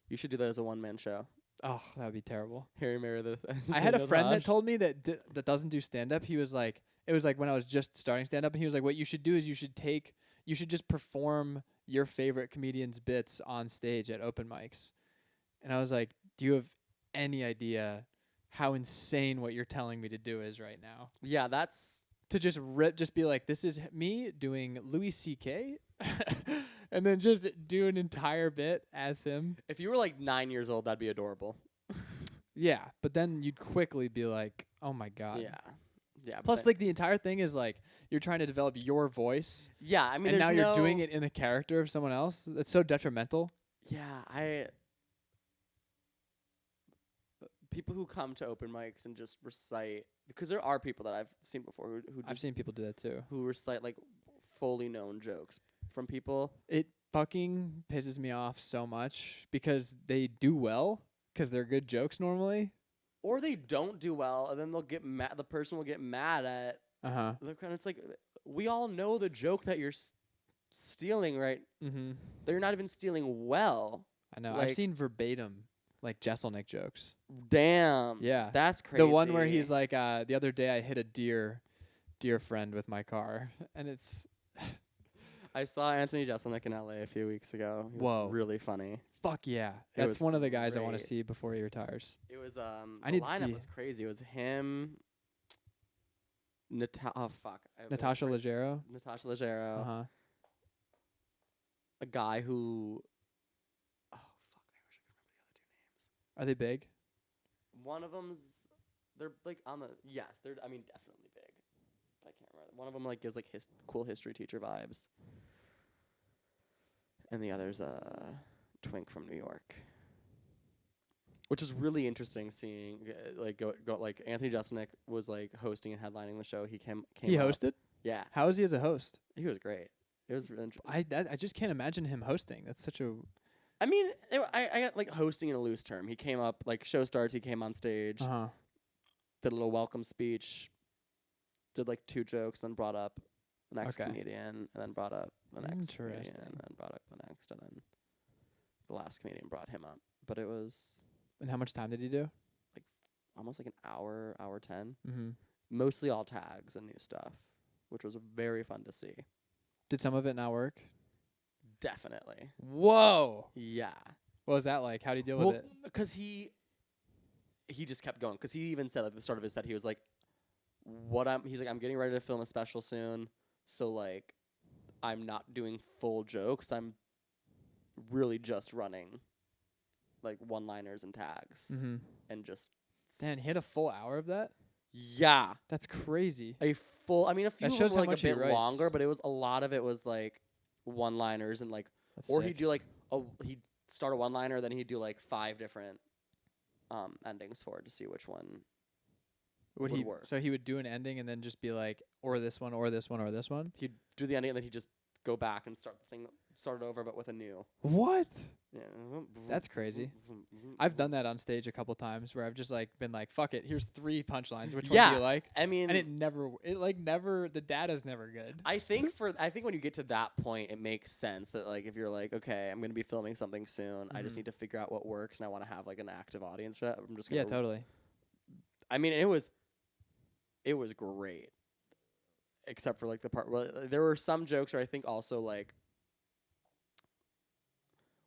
You should do that as a one-man show. Oh, that would be terrible. Harry Meredith. I had a friend that told me that that doesn't do stand up. He was like, it was like when I was just starting stand up, and he was like, what you should do is you should just perform your favorite comedian's bits on stage at open mics. And I was like, do you have any idea how insane what you're telling me to do is right now? Yeah, that's To just be like, this is me doing Louis C.K. and then just do an entire bit as him. if you were like 9 years old, that'd be adorable. Yeah, but then you'd quickly be like, oh my God. Yeah. Yeah. Plus, but- like, the entire thing is like you're trying to develop your voice, yeah, I mean, and now there's you're doing no- it in the character of someone else. That's so detrimental. Yeah, people who come to open mics and just recite, because there are people that I've seen before who I've seen people do that too. Who recite like fully known jokes from people. It fucking pisses me off so much because they do well because they're good jokes normally. Or they don't do well, and then they'll get mad. The person will get mad at the crowd. It's like, we all know the joke that you're stealing, right? Mm-hmm. They're not even stealing well. I know. Like, I've seen verbatim, like Jesselnick jokes. Damn. Yeah. That's crazy. The one where he's like, the other day I hit a dear friend with my car, and it's. I saw Anthony Jeselnik in LA a few weeks ago. He was really funny. Fuck yeah. That's one of the guys I want to see before he retires. It was the lineup was crazy. It was him, Natasha Leggero. Natasha Leggero. Uh-huh. A guy who I wish I could remember the other two names. Are they big? One of them's they're like on the they're definitely big. I can't remember. One of them like gives like cool history teacher vibes. And the other's twink from New York, which is really interesting seeing go like Anthony Jeselnik was like hosting and headlining the show. He came. He hosted? Yeah. How is he as a host? He was great. It was really interesting. I just can't imagine him hosting. That's such a. I mean, I got like hosting in a loose term. He came up like show starts. He came on stage, did a little welcome speech, did like 2 jokes, then brought up the next comedian, and then brought up the next comedian, and then brought up the next, and then the last comedian brought him up. But it was. And how much time did he do? Like almost like an hour 10. Mm-hmm. Mostly all tags and new stuff, which was very fun to see. Did some of it not work? Definitely. Whoa. Yeah. What was that like? How did he deal with it? Because he just kept going. Because he even said at the start of his set, he was like, he's like, I'm getting ready to film a special soon. So like, I'm not doing full jokes. I'm really just running like one-liners and tags. Mm-hmm. And just. Man, he had a full hour of that? Yeah. That's crazy. A few of them were like a bit longer, longer, but a lot of it was like one-liners and like, That's sick. he'd do like, he'd start a one-liner, then he'd do like 5 different endings for it to see which one would work. So he would do an ending and then just be like, or this one, or this one, or this one? He'd do the ending and then he'd just go back and start it over, but with a new. What? Yeah. That's crazy. I've done that on stage a couple times where I've just like been like, fuck it, here's 3 punchlines. Which one do you like? I mean, and the data's never good. I think when you get to that point, it makes sense that like if you're like, okay, I'm going to be filming something soon, I just need to figure out what works, and I want to have like an active audience for that. I'm just gonna totally. I mean, it was great, except for like the part where there were some jokes where I think also like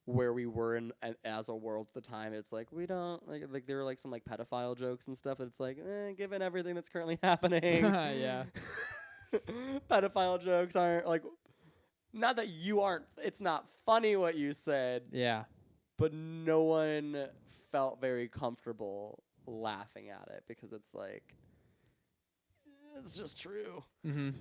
where we were in as a world at the time, it's like we don't like there were like some like pedophile jokes and stuff. It's like given everything that's currently happening, yeah, pedophile jokes aren't like not that you aren't. It's not funny what you said. Yeah, but no one felt very comfortable laughing at it because it's like it's just true. Mm-hmm.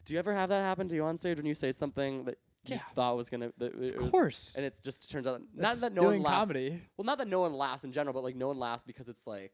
Do you ever have that happen to you on stage when you say something that you thought was gonna? Of course. And it just turns out not that no one laughs. Comedy. Well, not that no one laughs in general, but like no one laughs because it's like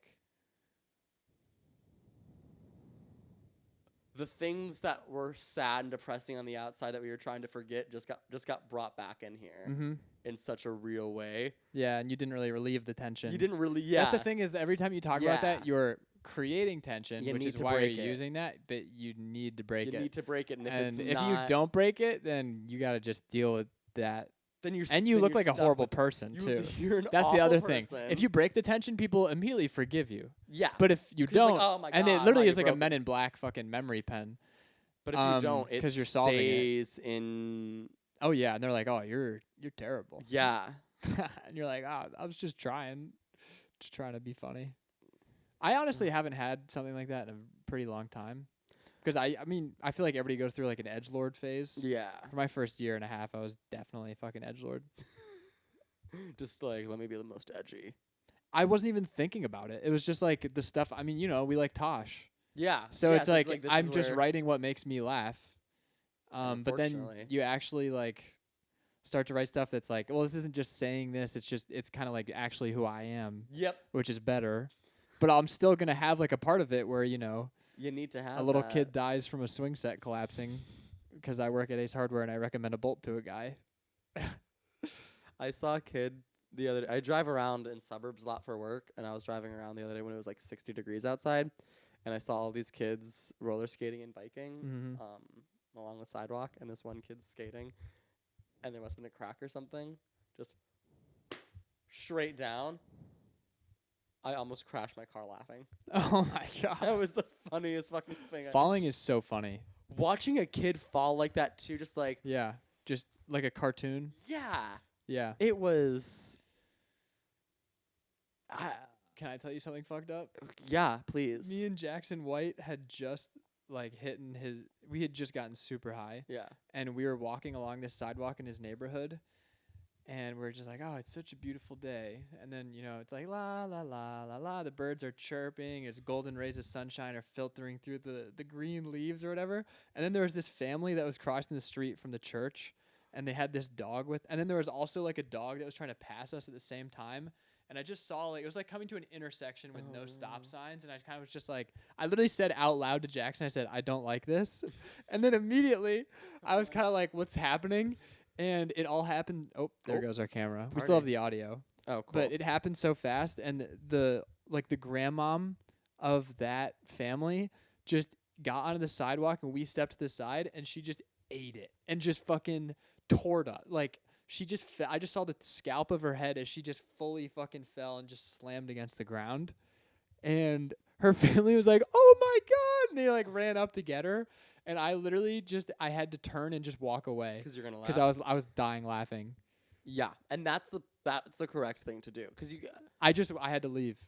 the things that were sad and depressing on the outside that we were trying to forget just got brought back in here in such a real way. Yeah, and you didn't really relieve the tension. You didn't really. Yeah. That's the thing is every time you talk about that, you're creating tension, which is why you're using that, but you need to break it. You need to break it, and if you don't break it, then you got to just deal with that. Then you look like a horrible person too. That's the other thing. If you break the tension, people immediately forgive you. Yeah. But if you don't, like, oh my God, and it literally is like a Men in Black fucking memory pen. But if you don't, it you're solving stays in. Oh yeah, and they're like, oh, you're terrible. Yeah. And you're like, oh, I was just trying to be funny. I honestly haven't had something like that in a pretty long time. Because I mean, I feel like everybody goes through like an edgelord phase. Yeah. For my first year and a half, I was definitely a fucking edgelord. Just like, let me be the most edgy. I wasn't even thinking about it. It was just like the stuff. I mean, we like Tosh. Yeah. So it's like I'm just writing what makes me laugh. But then you actually like start to write stuff that's like, well, this isn't just saying this. It's kind of like actually who I am. Yep. Which is better. But I'm still going to have like a part of it where, you need to have a little kid dies from a swing set collapsing because I work at Ace Hardware and I recommend a bolt to a guy. I saw a kid the other day. I drive around in suburbs a lot for work, and I was driving around the other day when it was like 60 degrees outside, and I saw all these kids roller skating and biking along the sidewalk, and this one kid's skating, and there must have been a crack or something, just straight down. I almost crashed my car laughing. Oh my god. That was the funniest fucking thing. Falling is so funny. Watching a kid fall like that too, just like just like a cartoon. Yeah. It was. Can I tell you something fucked up? Yeah, please. Me and Jackson White had just we had just gotten super high. Yeah. And we were walking along this sidewalk in his neighborhood. And we're just like, oh, it's such a beautiful day. And then, it's like, la, la, la, la, la. The birds are chirping. As golden rays of sunshine are filtering through the green leaves or whatever. And then there was this family that was crossing the street from the church. And they had this dog and then there was also like a dog that was trying to pass us at the same time. And I just saw it was like coming to an intersection with no stop signs. And I kind of was just like, I literally said out loud to Jackson, I said, I don't like this. And then immediately I was kind of like, what's happening? And it all happened. Oh, there goes our camera. Party. We still have the audio. Oh, cool. But it happened so fast. And the grandmom of that family just got onto the sidewalk and we stepped to the side and she just ate it and just fucking tore it up. Like, I just saw the scalp of her head as she just fully fucking fell and just slammed against the ground. And her family was like, oh my God. And they like ran up to get her. And I literally I had to turn and just walk away. Because you're going to laugh. Because I was dying laughing. Yeah. And that's the correct thing to do. Because I had to leave.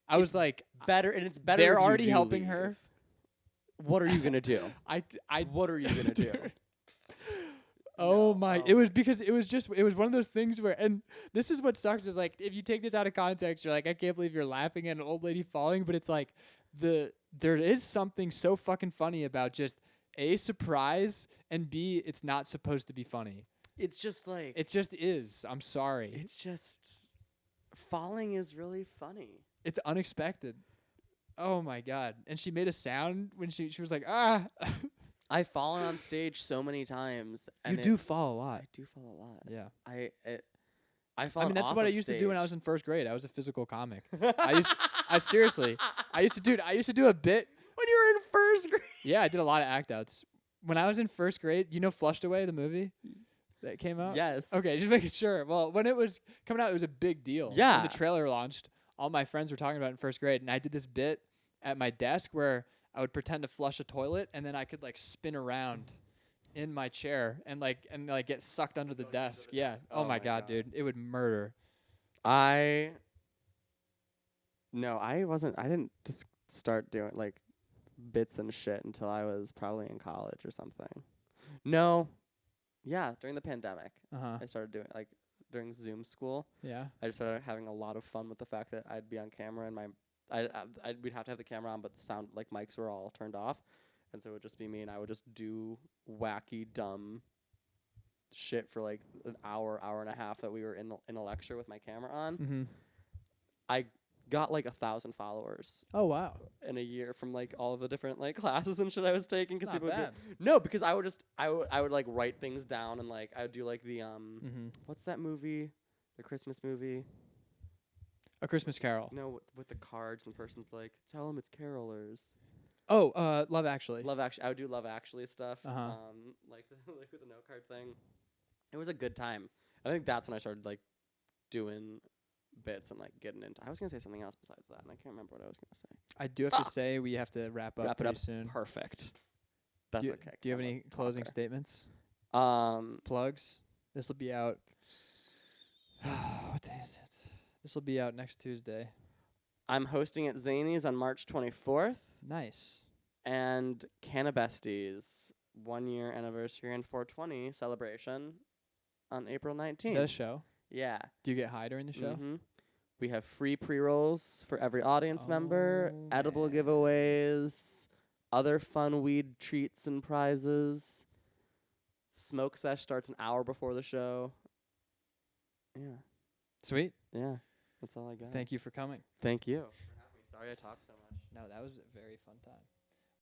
I was like. Better, and it's better They're if you already do helping leave. her. What are you going to do? What are you going to do? Oh my! It was because it was one of those things where, and this is what sucks is like if you take this out of context, you're like, I can't believe you're laughing at an old lady falling, but it's like there is something so fucking funny about just A, surprise, and B, it's not supposed to be funny. It's just like it just is. I'm sorry. It's just falling is really funny. It's unexpected. Oh my God! And she made a sound when she was like ah. I've fallen on stage so many times. And you do fall a lot. I do fall a lot. Yeah. I fall. I mean, that's off what I of used stage. to do when I was in first grade. I was a physical comic. Seriously, I used to do a bit when you were in first grade. Yeah, I did a lot of act outs. When I was in first grade, Flushed Away, the movie that came out? Yes. Okay, just making sure. Well, when it was coming out, it was a big deal. Yeah. When the trailer launched, all my friends were talking about it in first grade, and I did this bit at my desk where I would pretend to flush a toilet, and then I could like spin around in my chair and get sucked under the desk. Yeah. Oh my God, dude, it would murder. I didn't just start doing like bits and shit until I was probably in college or something. No. Yeah, during the pandemic. I started doing like during Zoom school. Yeah. I just started having a lot of fun with the fact that I'd be on camera and we'd have to have the camera on, but the sound like mics were all turned off, and so it would just be me, and I would just do wacky, dumb shit for like an hour and a half that we were in a lecture with my camera on. Mm-hmm. I got like 1,000 followers. Oh wow! In a year from like all of the different like classes and shit I was taking, because people bad. because I would like write things down, and like I would do like the what's that movie, the Christmas movie. A Christmas Carol. No, with the cards and the person's like, tell them it's carolers. Oh, Love Actually. Love Actually. I would do Love Actually stuff. Uh-huh. Like with the note card thing. It was a good time. I think that's when I started like doing bits and like getting into. I was gonna say something else besides that, and I can't remember what I was gonna say. I do have to say we have to wrap up pretty soon. Perfect. That's okay. Do you have any closing statements? Plugs. This will be out. What day is it? This will be out next Tuesday. I'm hosting at Zany's on March 24th. Nice. And Cannabesties 1 year anniversary and 420 celebration on April 19th. Is that a show? Yeah. Do you get high during the show? Mm-hmm. We have free pre-rolls for every audience member, edible giveaways, other fun weed treats and prizes. Smoke sesh starts an hour before the show. Yeah. Sweet. Yeah. That's all I got. Thank you for coming. Thank you for having me. Sorry I talked so much. No, that was a very fun time.